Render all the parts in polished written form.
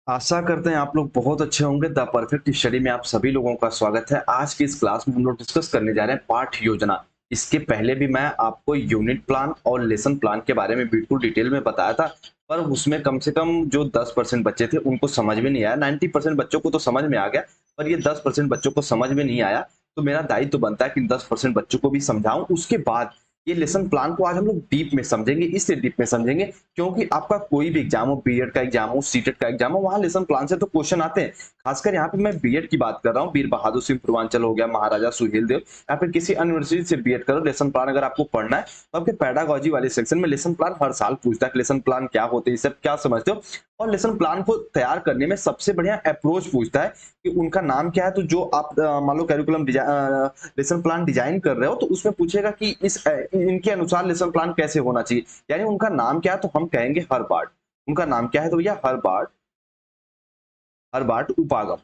आशा करते हैं आप लोग बहुत अच्छे होंगे। द परफेक्ट स्टडी में आप सभी लोगों का स्वागत है। आज की इस क्लास में हम लोग डिस्कस करने जा रहे हैं पाठ योजना। इसके पहले भी मैं आपको यूनिट प्लान और लेसन प्लान के बारे में बिल्कुल डिटेल में बताया था, पर उसमें कम से कम जो 10% बच्चे थे उनको समझ में नहीं आया। 90% बच्चों को तो समझ में आ गया, पर ये 10% बच्चों को समझ में नहीं आया। तो मेरा दायित्व तो बनता है कि 10% बच्चों को भी समझाऊं। उसके बाद ये लेसन प्लान को आज हम लोग डीप में समझेंगे। इसलिए डीप में समझेंगे क्योंकि आपका कोई भी एग्जाम हो, बीएड का एग्जाम हो, सीटेट का एग्जाम हो, वहां लेसन प्लान से तो क्वेश्चन आते हैं। खासकर यहाँ पे मैं बीएड की बात कर रहा हूँ। वीर बहादुर सिंह पूर्वांचल हो गया, महाराजा सुहेलदेव, या फिर किसी यूनिवर्सिटी से बीएड करो। लेसन प्लान अगर आपको पढ़ना है तो आपके पेडागोजी वाले सेक्शन में लेसन प्लान हर साल पूछता है कि लेसन प्लान क्या होते हैं, सब क्या समझते हो। और लेसन प्लान को तैयार करने में सबसे बढ़िया अप्रोच पूछता है कि उनका नाम क्या है। तो जो आप मान लो कैरिकुलम लेसन प्लान डिजाइन कर रहे हो तो उसमें पूछेगा कि इनके अनुसार लेसन प्लान कैसे होना चाहिए, यानी उनका नाम क्या है। तो हम कहेंगे हर बार्ट। उनका नाम क्या है? तो भैया हर बार्ट, हर बार्ट उपागम।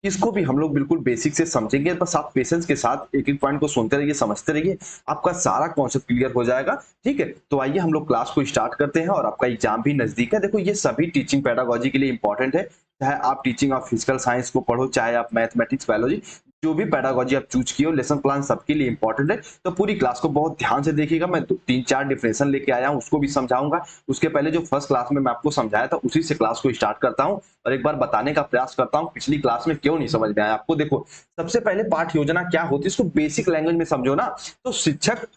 इसको भी हम लोग बिल्कुल बेसिक से समझेंगे। बस आप पेशेंस के साथ एक एक पॉइंट को सुनते रहिए, समझते रहिए, आपका सारा कॉन्सेप्ट क्लियर हो जाएगा। ठीक है, तो आइए हम लोग क्लास को स्टार्ट करते हैं। और आपका एग्जाम भी नजदीक है। देखो, ये सभी टीचिंग पेडागोजी के लिए इंपॉर्टेंट है। चाहे आप टीचिंग ऑफ फिजिकल साइंस को पढ़ो, चाहे आप मैथमेटिक्स, बायोलॉजी, जो भी पेडागोजी आप चूज किए हो, लेसन प्लान सबके लिए इंपॉर्टेंट है। तो पूरी क्लास को बहुत ध्यान से देखिएगा। मैं 3-4 डिफिनेशन लेके आया हूँ, उसको भी समझाऊंगा। उसके पहले जो फर्स्ट क्लास में मैं आपको समझाया था उसी से क्लास को स्टार्ट करता हूँ और एक बार बताने का प्रयास करता हूँ पिछली क्लास में क्यों नहीं समझ में आया आपको। देखो, सबसे पहले पाठ योजना क्या होती है इसको बेसिक लैंग्वेज में समझो ना। तो शिक्षक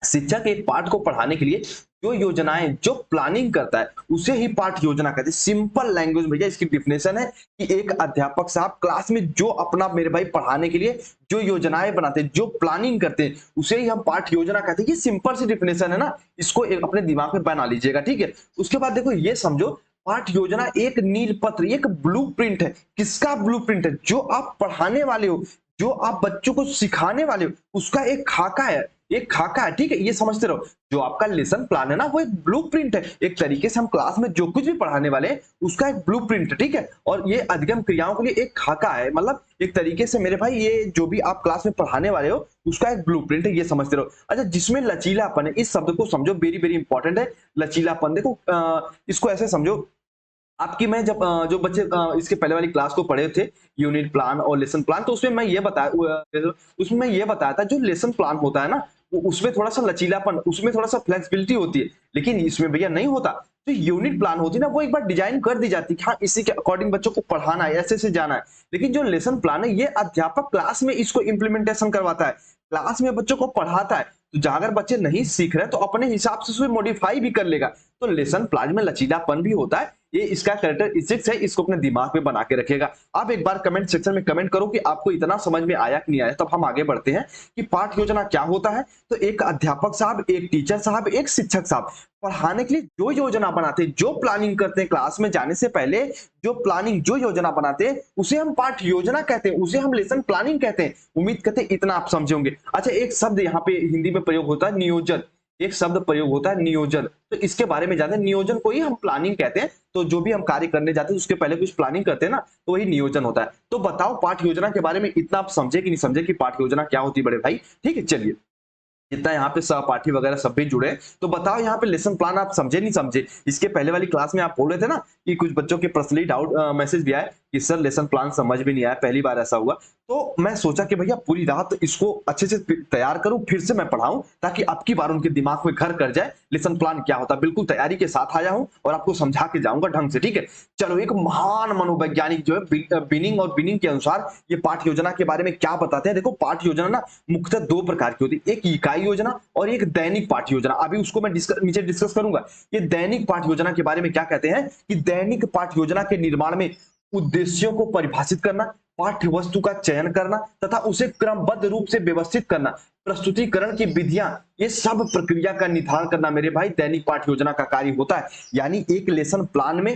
शिक्षक एक पाठ को पढ़ाने के लिए जो योजनाएं, जो प्लानिंग करता है उसे ही पाठ योजना कहते हैं। सिंपल लैंग्वेज में भैया इसकी डिफिनेशन है कि एक अध्यापक साहब क्लास में जो अपना मेरे भाई पढ़ाने के लिए जो योजनाएं बनाते हैं, जो प्लानिंग करते हैं, उसे ही हम पाठ योजना कहते हैं। ये सिंपल सी डिफिनेशन है ना, इसको अपने दिमाग में बना लीजिएगा। ठीक है, उसके बाद देखो ये समझो, पाठ योजना एक नील पत्र, एक ब्लूप्रिंट है। किसका ब्लूप्रिंट है? जो आप पढ़ाने वाले हो, जो आप बच्चों को सिखाने वाले हो, उसका एक खाका है। एक खाका है, ठीक है, ये समझते रहो। जो आपका लेसन प्लान है ना, वो एक ब्लूप्रिंट है। एक तरीके से हम क्लास में जो कुछ भी पढ़ाने वाले हैं उसका एक ब्लूप्रिंट है। ठीक है, और ये अधिगम क्रियाओं के लिए एक खाका है। मतलब एक तरीके से मेरे भाई ये जो भी आप क्लास में पढ़ाने वाले हो उसका एक ब्लूप्रिंट है, ये समझते रहो। अच्छा, जिसमें लचीलापन है, इस शब्द को समझो, वेरी वेरी इंपॉर्टेंट है। लचीलापन देखो, इसको ऐसे समझो। आपकी मैं जब जो बच्चे इसके पहले वाली क्लास को पढ़े थे, यूनिट प्लान और लेसन प्लान, तो उसमें मैं ये बताया था जो लेसन प्लान होता है ना, उसमें थोड़ा सा लचीलापन, उसमें थोड़ा सा फ्लेक्सिबिलिटी होती है। लेकिन इसमें भैया नहीं होता। जो यूनिट प्लान होती है ना, वो एक बार डिजाइन कर दी जाती है कि हाँ, इसी के अकॉर्डिंग बच्चों को पढ़ाना है, ऐसे से जाना है। लेकिन जो लेसन प्लान है, ये अध्यापक क्लास में इसको इम्प्लीमेंटेशन करवाता है, क्लास में बच्चों को पढ़ाता है। तो जहां अगर बच्चे नहीं सीख रहे तो अपने हिसाब से उसे मॉडिफाई भी कर लेगा। तो लेसन प्लान में लचीलापन भी होता है। ये इसका कैरेक्टरिस्टिक्स है, इसको अपने दिमाग में बना के रखेगा। आप एक बार कमेंट सेक्शन में कमेंट करो कि आपको इतना समझ में आया कि नहीं आया। तब हम आगे बढ़ते हैं कि पाठ योजना क्या होता है। तो एक अध्यापक साहब, एक टीचर साहब, एक शिक्षक साहब पढ़ाने के लिए जो योजना बनाते हैं, जो प्लानिंग करते हैं, क्लास में जाने से पहले जो प्लानिंग, जो योजना बनाते हैं, उसे हम पाठ योजना कहते हैं, उसे हम लेसन प्लानिंग कहते हैं। उम्मीद करते हैं इतना आप समझे होंगे। अच्छा, एक शब्द यहाँ पे हिंदी में प्रयोग होता है, नियोजन। एक शब्द प्रयोग होता है, नियोजन। तो इसके बारे में जानते हैं। नियोजन को ही हम प्लानिंग कहते हैं। तो जो भी हम कार्य करने जाते हैं उसके पहले कुछ प्लानिंग करते हैं ना, तो वही नियोजन होता है। तो बताओ, पाठ योजना के बारे में इतना आप समझे कि नहीं समझे कि पाठ योजना क्या होती है बड़े भाई? ठीक है, चलिए। जितना यहाँ पे सहपाठी वगैरह सब भी जुड़े, तो बताओ यहाँ पे लेसन प्लान आप समझे नहीं समझे? इसके पहले वाली क्लास में आप बोल रहे थे ना कि कुछ बच्चों के पर्सनली डाउट मैसेज भी आया कि सर लेसन प्लान समझ में नहीं आया, पहली बार ऐसा हुआ। तो मैं सोचा कि भैया पूरी रात इसको अच्छे से तैयार करूं, फिर से मैं पढ़ाऊं, ताकि अब की बार उनके दिमाग में घर कर जाए लेसन प्लान क्या होता है। बिल्कुल तैयारी के साथ आया हूं और आपको समझा के जाऊंगा ढंग से। ठीक है, चलो। एक महान मनोवैज्ञानिक जो है बिनिंग, और बिनिंग के अनुसार ये पाठ योजना के बारे में क्या बताते हैं। देखो, पाठ योजना ना मुख्यतः दो प्रकार की होती है, एक इकाई योजना और एक दैनिक पाठ योजना। अभी उसको मैं नीचे डिस्कस करूंगा। ये दैनिक पाठ योजना के बारे में क्या कहते हैं कि दैनिक पाठ योजना के निर्माण में उद्देश्यों को परिभाषित करना, पाठ्य वस्तु का चयन करना तथा उसे क्रमबद्ध रूप से व्यवस्थित करना, प्रस्तुतिकरण की विधियां, ये सब प्रक्रिया का निर्धारण करना मेरे भाई दैनिक पाठ योजना का कार्य होता है। यानी एक लेसन प्लान में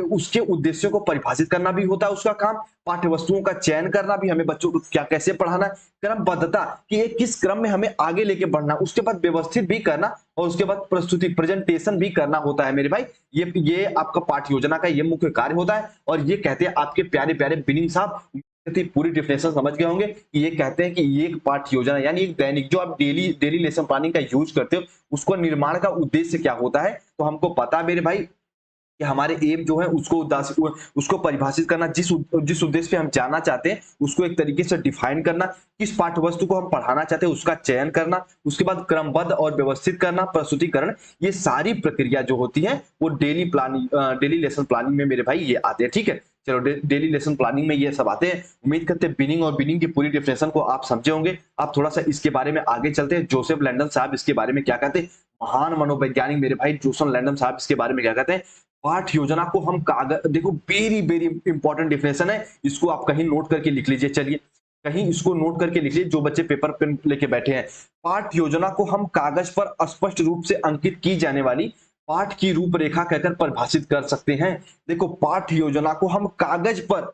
उसके उद्देश्यों को परिभाषित करना भी होता है उसका काम, पाठ्य वस्तुओं का चयन करना भी, हमें बच्चों को क्या कैसे पढ़ाना है, क्रमबद्धता कि ये किस क्रम में हमें आगे लेके बढ़ना, उसके बाद व्यवस्थित भी करना, और उसके बाद प्रस्तुति प्रेजेंटेशन भी करना होता है मेरे भाई। ये आपका पाठ योजना का ये मुख्य कार्य होता है। और ये कहते हैं आपके प्यारे प्यारे बिनिंग साहब, पूरी डिफिनेशन समझ गए होंगे कि ये कहते हैं कि ये एक पाठ योजना यानी एक दैनिक जो आप डेली डेली लेसन प्लानिंग का यूज करते हो, उसको निर्माण का उद्देश्य क्या होता है। तो हमको पता मेरे भाई कि हमारे एम जो है उसको परिभाषित करना, जिस उद्देश्य पे हम जाना चाहते हैं उसको एक तरीके से डिफाइन करना, किस पाठ्यवस्तु को हम पढ़ाना चाहते हैं उसका चयन करना, उसके बाद क्रमबद्ध और व्यवस्थित करना, प्रस्तुतिकरण, ये सारी प्रक्रिया जो होती है वो डेली लेसन प्लानिंग में मेरे भाई ये आते हैं। ठीक है, चलो डेली लेसन प्लानिंग में ये सब आते हैं। उम्मीद करते हैं बिनिंग और बिनिंग की पूरी डेफिनेशन को आप समझे होंगे। आप थोड़ा सा इसके बारे में आगे चलते हैं। जोसेफ लैंडन साहब इसके बारे में क्या कहते हैं, महान मनोवैज्ञानिक मेरे भाई जोसेफ लैंडन साहब इसके बारे में क्या कहते हैं, पाठ योजना को हम कागज, देखो वेरी वेरी इंपॉर्टेंट डेफिनेशन है, इसको आप कहीं नोट करके लिख लीजिए। चलिए कहीं इसको नोट करके लिख लीजिए जो बच्चे पेपर पेन लेके बैठे हैं। पाठ योजना को हम कागज पर स्पष्ट रूप से अंकित की जाने वाली पाठ की रूपरेखा कहकर परिभाषित कर सकते हैं। देखो पाठ योजना को हम कागज पर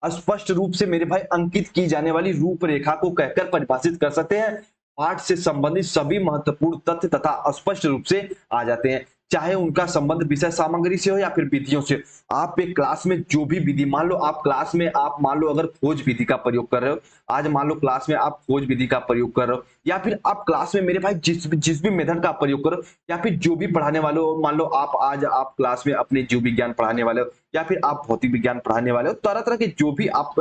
स्पष्ट रूप से मेरे भाई अंकित की जाने वाली रूपरेखा को कहकर परिभाषित कर सकते हैं। पाठ से संबंधित सभी महत्वपूर्ण तथ्य तथा स्पष्ट रूप से आ जाते हैं, चाहे उनका संबंध विषय सामग्री से हो या फिर विधियों से। आप एक क्लास में जो भी विधि, मान लो आप क्लास में आप मान लो अगर खोज विधि का प्रयोग कर रहे हो, आज मान लो क्लास में आप खोज विधि का प्रयोग कर रहे हो, या फिर आप क्लास में मेरे भाई जिस भी मेथड का प्रयोग करो, या फिर जो भी पढ़ाने वाले हो, मान लो आप क्लास में अपने जीव विज्ञान पढ़ाने वाले हो या फिर आप भौतिक विज्ञान पढ़ाने वाले हो, तरह तरह के जो भी आप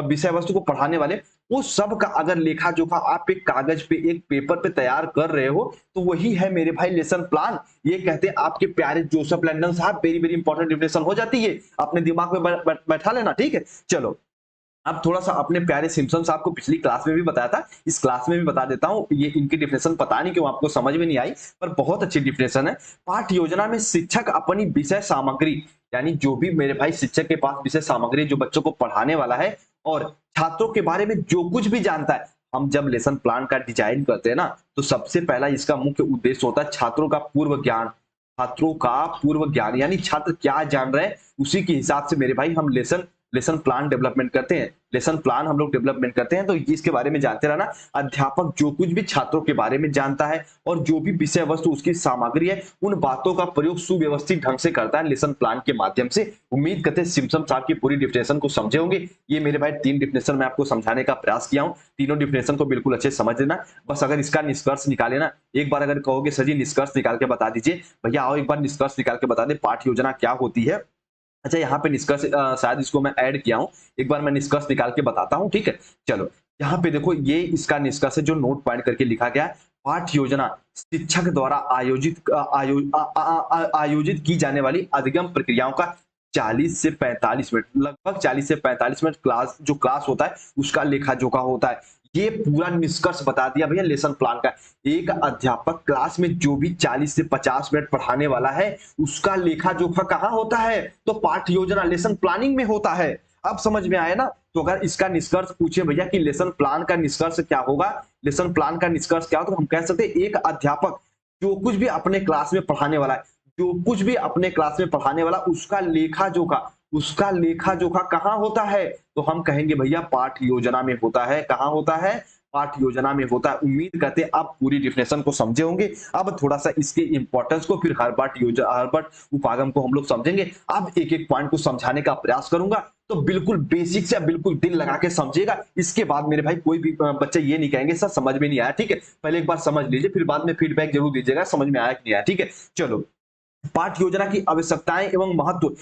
विषय वस्तु को पढ़ाने वाले, वो सब का अगर लेखा जोखा आप एक कागज पे एक पेपर पे तैयार कर रहे हो तो वही है मेरे भाई लेसन प्लान। ये कहते हैं आपके प्यारे जोसेफ लैंडन साहब, वेरी वेरी इंपॉर्टेंट डेफिनेशन हो जाती है, अपने दिमाग में बैठा लेना। ठीक है, चलो अब थोड़ा सा अपने प्यारे सिम्पसन साहब को पिछली क्लास में भी बताया था, इस क्लास में भी बता देता हूं। ये इनकी डेफिनेशन पता नहीं क्यों आपको समझ में नहीं आई, पर बहुत अच्छी डेफिनेशन है। पाठ योजना में शिक्षक अपनी विषय सामग्री, यानी जो भी मेरे भाई शिक्षक के पास विषय सामग्री जो बच्चों को पढ़ाने वाला है और छात्रों के बारे में जो कुछ भी जानता है, हम जब लेसन प्लान का डिजाइन करते हैं ना, तो सबसे पहला इसका मुख्य उद्देश्य होता है छात्रों का पूर्व ज्ञान। छात्रों का पूर्व ज्ञान यानी छात्र क्या जान रहे हैं उसी के हिसाब से मेरे भाई हम लेसन प्लान डेवलपमेंट करते हैं। लेसन प्लान हम लोग डेवलपमेंट करते हैं तो इसके बारे में जानते रहना। अध्यापक जो कुछ भी छात्रों के बारे में जानता है और जो भी विषय वस्तु उसकी सामग्री है, उन बातों का प्रयोग सुव्यवस्थित ढंग से करता है लेसन प्लान के माध्यम से। उम्मीद करते हैं सिम्पसन साहब की पूरी डेफिनेशन को समझे होंगे। ये मेरे भाई 3 डेफिनेशन मैं आपको समझाने का प्रयास किया हूं, तीनों डेफिनेशन को बिल्कुल अच्छे से समझ लेना। बस अगर इसका निष्कर्ष निकाले ना, एक बार अगर कहोगे सर जी निष्कर्ष निकाल के बता दीजिए, भैया आओ एक बार निष्कर्ष निकाल के बता दे पाठ योजना क्या होती है। अच्छा यहाँ पे निष्कर्ष शायद इसको मैं ऐड किया हूं, एक बार मैं निष्कर्ष निकाल के बताता हूं। ठीक है, चलो यहाँ पे देखो ये इसका निष्कर्ष है जो नोट पॉइंट करके लिखा गया है। पाठ योजना शिक्षक द्वारा आयोजित की जाने वाली अधिगम प्रक्रियाओं का 40 से 45 मिनट, लगभग 40 से 45 मिनट क्लास होता है उसका लेखा जोखा होता है। ये पूरा निष्कर्ष बता दिया भैया लेसन प्लान का। एक अध्यापक क्लास में जो भी 40 से 50 मिनट पढ़ाने वाला है उसका लेखा जोखा कहाँ होता है, तो पाठ योजना लेसन प्लानिंग में होता है। अब समझ में आया ना। तो अगर इसका निष्कर्ष पूछे भैया कि लेसन प्लान का निष्कर्ष क्या होगा, लेसन प्लान का निष्कर्ष क्या होगा, तो हम कह सकते हैं एक अध्यापक जो कुछ भी अपने क्लास में पढ़ाने वाला है, जो कुछ भी अपने क्लास में पढ़ाने वाला उसका लेखा जोखा कहाँ होता है, तो हम कहेंगे भैया पाठ योजना में होता है। कहाँ होता है, पाठ योजना में होता है। उम्मीद करते हैं आप पूरी डेफिनेशन को समझे होंगे। अब थोड़ा सा इसके इंपॉर्टेंस को फिर हर्बर्ट उपागम को हम लोग समझेंगे। अब एक एक पॉइंट को समझाने का प्रयास करूंगा, तो बिल्कुल बेसिक से बिल्कुल दिल लगा के समझिएगा। इसके बाद मेरे भाई कोई भी बच्चे ये नहीं कहेंगे सर समझ में नहीं आया। ठीक है, पहले एक बार समझ लीजिए फिर बाद में फीडबैक जरूर दीजिएगा समझ में आया कि नहीं आया। ठीक है, चलो पाठ योजना की आवश्यकताएं एवं महत्व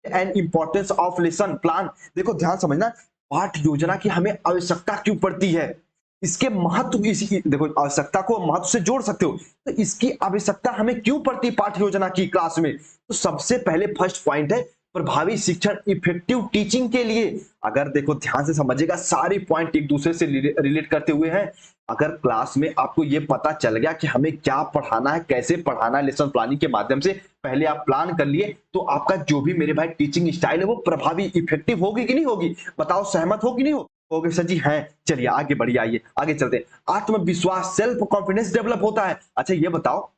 and importance of lesson plan. देखो ध्यान समझना, पाठ योजना की हमें आवश्यकता क्यों पड़ती है, इसके महत्व, इसी देखो आवश्यकता को महत्व से जोड़ सकते हो, तो इसकी आवश्यकता हमें क्यों पड़ती पाठ योजना की क्लास में। तो सबसे पहले फर्स्ट पॉइंट है प्रभावी शिक्षण, इफेक्टिव टीचिंग के लिए। अगर देखो ध्यान से समझिएगा, सारे पॉइंट एक दूसरे से रिलेट करते हुए हैं। अगर क्लास में आपको ये पता चल गया कि हमें क्या पढ़ाना है, कैसे पढ़ाना है, लेसन प्लानिंग के माध्यम से पहले आप प्लान कर लिए, तो आपका जो भी मेरे भाई टीचिंग स्टाइल है वो प्रभावी इफेक्टिव होगी कि नहीं होगी, बताओ सहमत हो कि नहीं हो। ओके सर जी हैं, चलिए आगे बढ़िए, आइए आगे चलते हैं। आत्मविश्वास, सेल्फ कॉन्फिडेंस डेवलप होता है। अच्छा ये बताओ,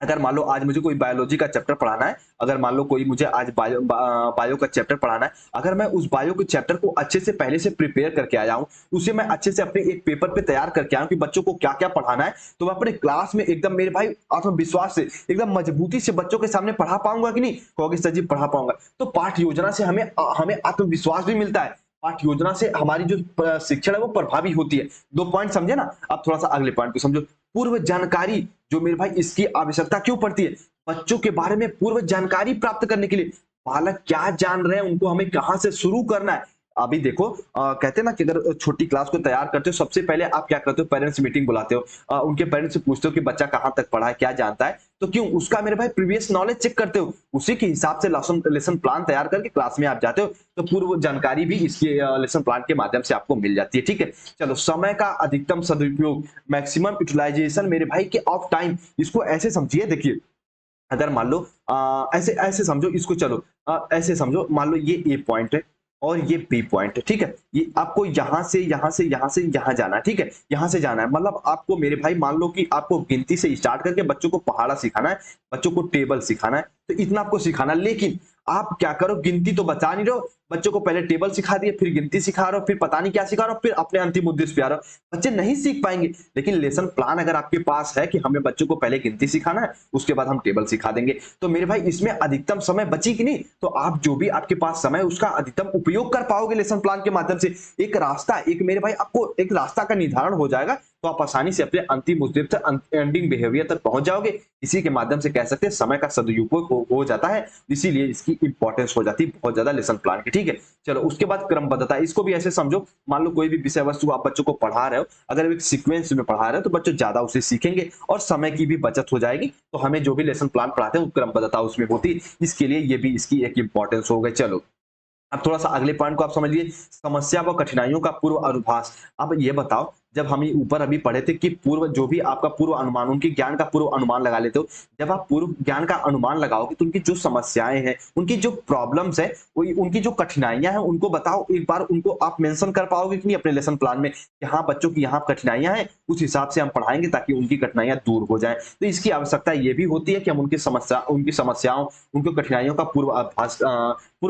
अगर मान लो आज मुझे कोई बायोलॉजी का चैप्टर पढ़ाना है, अगर मान लो कोई मुझे आज बायो का चैप्टर पढ़ाना है, अगर मैं उस बायो के चैप्टर को अच्छे से पहले से प्रिपेयर करके आया हूं, उसे मैं अच्छे से अपने एक पेपर पे तैयार करके आया हूं कि बच्चों को क्या क्या पढ़ाना है, तो मैं अपने क्लास में एकदम मेरे भाई आत्मविश्वास से एकदम मजबूती से बच्चों के सामने पढ़ा पाऊंगा कि नहीं, कहोगे सर जी पढ़ा पाऊंगा। तो पाठ योजना से हमें आत्मविश्वास भी मिलता है। पाठ योजना से हमारी जो शिक्षण है वो प्रभावी होती है। 2 पॉइंट समझे ना। अब थोड़ा सा अगले पॉइंट को समझो। पूर्व जानकारी जो मेरे भाई इसकी आवश्यकता क्यों पड़ती है? बच्चों के बारे में पूर्व जानकारी प्राप्त करने के लिए। बालक क्या जान रहे हैं, उनको हमें कहाँ से शुरू करना है। अभी देखो कहते हैं ना कि अगर छोटी क्लास को तैयार करते हो, सबसे पहले आप क्या करते हो, पेरेंट्स मीटिंग बुलाते हो, उनके पेरेंट्स से पूछते हो कि बच्चा कहाँ तक पढ़ा है, क्या जानता है। तो क्यों? उसका मेरे भाई प्रीवियस नॉलेज चेक करते हो, उसी के हिसाब से लेसन प्लान तैयार करके क्लास में आप जाते हो। तो पूर्व जानकारी भी इसके लेसन प्लान के माध्यम से आपको मिल जाती है। ठीक है, चलो समय का अधिकतम सदुपयोग, मैक्सिमम यूटिलाइजेशन मेरे भाई के ऑफ टाइम, इसको ऐसे समझिए। देखिए, अगर मान लो ऐसे ऐसे समझो इसको, चलो ऐसे समझो, मान लो ये ए पॉइंट है और ये बी पॉइंट है। ठीक है, ये आपको यहां से यहां से यहां से यहां जाना है। ठीक है, यहां से जाना है, मतलब आपको मेरे भाई मान लो कि आपको गिनती से स्टार्ट करके बच्चों को पहाड़ा सिखाना है, बच्चों को टेबल सिखाना है, तो इतना आपको सिखाना है। लेकिन आप क्या करो, गिनती तो बता नहीं रहे हो, बच्चों को पहले टेबल सिखा दिए, फिर गिनती सिखा रहे हो, फिर पता नहीं क्या सिखा रहे हो, फिर अपने अंतिम उद्देश्य पे आ रहे हो। बच्चे नहीं सीख पाएंगे। लेकिन लेसन प्लान अगर आपके पास है कि हमें बच्चों को पहले गिनती सिखाना है, उसके बाद हम टेबल सिखा देंगे, तो मेरे भाई इसमें अधिकतम समय बची कि नहीं? तो आप जो भी आपके पास समय, उसका अधिकतम उपयोग कर पाओगे लेसन प्लान के माध्यम से। एक रास्ता, एक मेरे भाई आपको एक रास्ता का निर्धारण हो जाएगा, तो आप आसानी से अपने अंतिम उद्देश्य तक, एंडिंग बिहेवियर तक पहुंच जाओगे। इसी के माध्यम से कह सकते हैं समय का सदुपयोग हो जाता है, इसीलिए इसकी इंपॉर्टेंस हो जाती है बहुत ज्यादा लेसन प्लान की। ठीक है, चलो उसके बाद क्रमबद्धता, इसको भी ऐसे समझो, मान लो कोई भी विषय वस्तु आप बच्चों को पढ़ा रहे हो, अगर एक सीक्वेंस में पढ़ा रहे हो तो बच्चे ज्यादा उसे सीखेंगे और समय की भी बचत हो जाएगी। तो हमें जो भी लेसन प्लान पढ़ाते हैं वो क्रमबद्धता उसमें होती है, इसके लिए ये भी इसकी एक इंपॉर्टेंस हो गई। चलो अब थोड़ा सा अगले पॉइंट को आप समझिए, समस्या व कठिनाइयों का पूर्व अनुभास। अब ये बताओ, जब हम ऊपर अभी पढ़े थे कि पूर्व जो भी आपका पूर्व अनुमान, उनके ज्ञान का पूर्व अनुमान लगा लेते हो। जब आप पूर्व ज्ञान का अनुमान लगाओगे तो उनकी जो समस्याएं हैं, उनकी जो प्रॉब्लम्स है, उनकी जो कठिनाइयां हैं, उनको बताओ एक बार, उनको आप मेंशन कर पाओगे कि नहीं अपने लेसन प्लान में कि हाँ बच्चों की यहाँ कठिनाइयां हैं, उस हिसाब से हम पढ़ाएंगे ताकि उनकी कठिनाइयां दूर हो जाए। तो इसकी आवश्यकता ये भी होती है कि हम उनकी समस्याओं, उनकी कठिनाइयों का पूर्व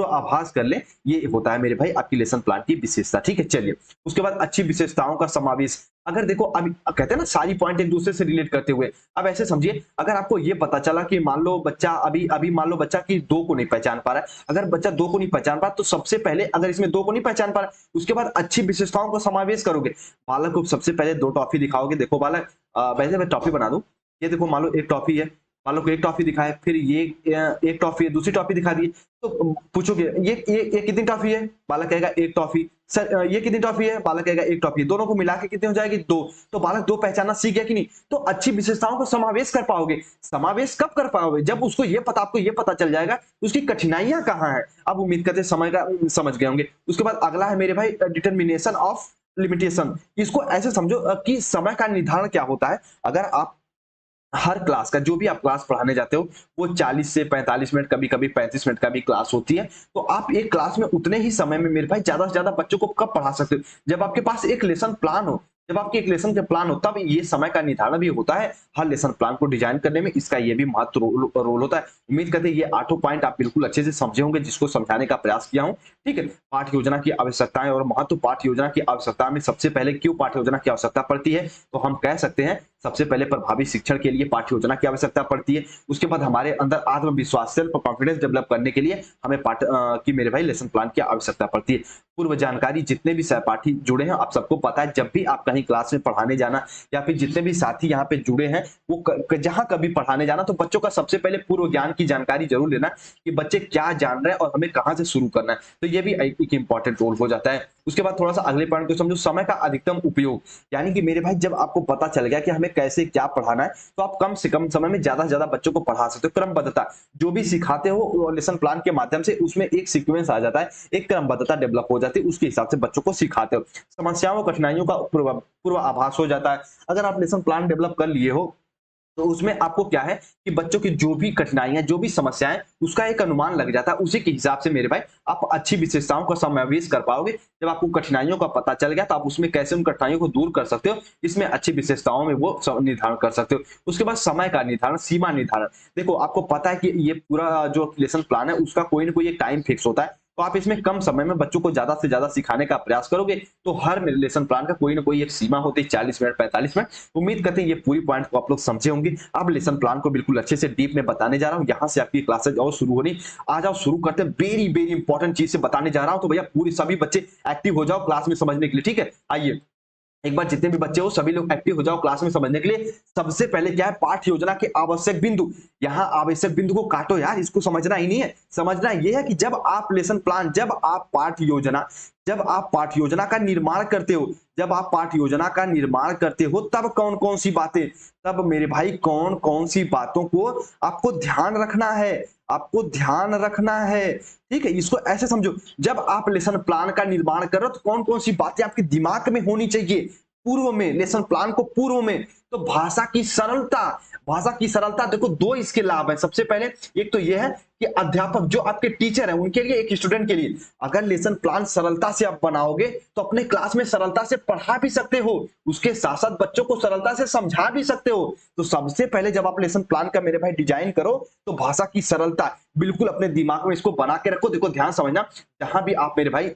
आभास कर ले। ये होता है मेरे भाई आपकी लेसन प्लान की विशेषता। ठीक है, चलिए उसके बाद अच्छी विशेषताओं का समावेश। अगर देखो अभी कहते हैं ना सारी पॉइंट एक दूसरे से रिलेट करते हुए, अब ऐसे समझिए, अगर आपको ये पता चला कि मान लो बच्चा अभी अभी मान लो बच्चा की दो को नहीं पहचान पा रहा है, अगर बच्चा दो को नहीं पहचान पा रहा, तो सबसे पहले अगर इसमें दो को नहीं पहचान पा रहा, उसके बाद अच्छी विशेषताओं का समावेश करोगे। बालक को सबसे पहले दो टॉफी दिखाओगे, देखो बालक वैसे मैं टॉफी बना दूं, ये देखो मान लो एक टॉफी है, मान लो को एक टॉफी दिखाए, फिर ये एक टॉफी है, दूसरी टॉफी दिखा दी, तो पूछोगे ये कितनी टॉफी है, बालक कहेगा एक टॉफी। सर ये कितनी टॉफी है, बालक कहेगा एक टॉफी। दोनों को मिला के कितनी हो जाएगी, दो। तो बालक दो पहचानना सीख गया कि नहीं? तो अच्छी विशेषताओं को समावेश कर पाओगे। समावेश कब कर पाओगे? जब उसको ये पता, आपको ये पता चल जाएगा उसकी कठिनाइयां कहाँ है। अब उम्मीद करते हैं समय का समझ गए होंगे। उसके बाद अगला है मेरे भाई डिटर्मिनेशन ऑफ लिमिटेशन। इसको ऐसे समझो कि समय का निर्धारण क्या होता है। अगर आप हर क्लास का, जो भी आप क्लास पढ़ाने जाते हो, वो 40 से 45 मिनट, कभी कभी 35 मिनट का भी क्लास होती है, तो आप एक क्लास में उतने ही समय में मेरे भाई ज्यादा से ज्यादा बच्चों को कब पढ़ा सकते हो? जब आपके पास एक लेसन प्लान हो। जब आपके एक लेसन के प्लान हो तब ये समय का निर्धारण भी होता है। हर लेसन प्लान को डिजाइन करने में इसका ये भी महत्व रोल होता है। उम्मीद करते हैं ये 8 पॉइंट आप बिल्कुल अच्छे से समझे होंगे, जिसको समझाने का प्रयास किया हूं। ठीक है, पाठ्य योजना की आवश्यकताएं और महत्व। पाठ्य योजना की आवश्यकता में सबसे पहले क्यों पाठ्य योजना की आवश्यकता पड़ती है, तो हम कह सकते हैं सबसे पहले प्रभावी शिक्षण के लिए पाठ्य योजना की आवश्यकता पड़ती है। उसके बाद हमारे अंदर आत्मविश्वास, सेल्फ कॉन्फिडेंस डेवलप करने के लिए हमें की मेरे भाई लेसन प्लान की आवश्यकता पड़ती है। पूर्व जानकारी, जितने भी सहपाठी जुड़े हैं, आप सबको पता है, जब भी आप कहीं क्लास में पढ़ाने जाना या फिर जितने भी साथी यहाँ पे जुड़े हैं, वो जहां कभी पढ़ाने जाना, तो बच्चों का सबसे पहले पूर्व ज्ञान की जानकारी जरूर लेना कि बच्चे क्या जान रहे हैं और हमें कहां से शुरू करना है। तो ये भी एक इंपॉर्टेंट रोल हो जाता है। उसके बाद थोड़ा सा अगले पॉइंट को समझो, समय का अधिकतम उपयोग। यानी कि मेरे भाई जब आपको पता चल गया कि हमें कैसे क्या पढ़ाना है, तो आप कम से कम समय में ज्यादा से ज्यादा बच्चों को पढ़ा सकते हो। क्रमबद्धता, जो भी सिखाते हो लेसन प्लान के माध्यम से, उसमें एक सीक्वेंस आ जाता है, एक क्रमबद्धता डेवलप हो जाती है, उसके हिसाब से बच्चों को सिखाते हो। समस्याओं कठिनाइयों का पूर्व आभास हो जाता है। अगर आप लेसन प्लान डेवलप कर लिए हो, तो उसमें आपको क्या है कि बच्चों की जो भी कठिनाइयां, जो भी समस्याएं, उसका एक अनुमान लग जाता है। उसी के हिसाब से मेरे भाई आप अच्छी विशेषताओं का समावेश कर पाओगे। जब आपको कठिनाइयों का पता चल गया, तो आप उसमें कैसे उन कठिनाइयों को दूर कर सकते हो, इसमें अच्छी विशेषताओं में वो निर्धारण कर सकते हो। उसके बाद समय का निर्धारण, सीमा निर्धारण। देखो आपको पता है कि ये पूरा जो लेसन प्लान है, उसका कोई ना कोई एक टाइम फिक्स होता है, तो आप इसमें कम समय में बच्चों को ज्यादा से ज्यादा सिखाने का प्रयास करोगे। तो हर लेसन प्लान का कोई ना कोई एक सीमा होती है, 40 मिनट, 45 मिनट। उम्मीद करते हैं ये पूरी पॉइंट को आप लोग समझे होंगे। अब लेसन प्लान को बिल्कुल अच्छे से डीप में बताने जा रहा हूँ। यहाँ से आपकी क्लासेज और शुरू होनी। आ जाओ, शुरू करते हैं। वेरी वेरी इंपॉर्टेंट चीज से बताने जा रहा हूँ, तो भैया पूरी सभी बच्चे एक्टिव हो जाओ क्लास में समझने के लिए। ठीक है, आइए। एक बार जितने भी बच्चे हो सभी लोग एक्टिव हो जाओ क्लास में समझने के लिए। सबसे पहले क्या है, पाठ्य योजना के आवश्यक बिंदु। यहाँ आवश्यक बिंदु को काटो यार, इसको समझना ही नहीं है। समझना ये है कि जब आप लेसन प्लान, जब आप पाठ्य योजना का निर्माण करते हो, जब आप पाठ्य योजना का निर्माण करते हो तब कौन कौन सी बातें, तब मेरे भाई कौन कौन सी बातों को आपको ध्यान रखना है, आपको ध्यान रखना है। ठीक है, इसको ऐसे समझो, जब आप लेसन प्लान का निर्माण कर रहे हो तो कौन कौन सी बातें आपके दिमाग में होनी चाहिए पूर्व में, लेसन प्लान को पूर्व में। तो भाषा की सरलता, भाषा की सरलता, देखो दो इसके लाभ है। सबसे पहले एक तो यह है कि अध्यापक जो आपके टीचर हैं उनके लिए, एक स्टूडेंट के लिए, अगर लेसन प्लान सरलता से आप बनाओगे तो अपने क्लास में सरलता से पढ़ा भी सकते हो, उसके साथ साथ बच्चों को सरलता से समझा भी सकते हो। तो सबसे पहले जब आप लेसन प्लान का मेरे भाई डिजाइन करो तो भाषा की सरलता बिल्कुल अपने दिमाग में इसको बना के रखो। देखो ध्यान समझना, जहां भी आप मेरे भाई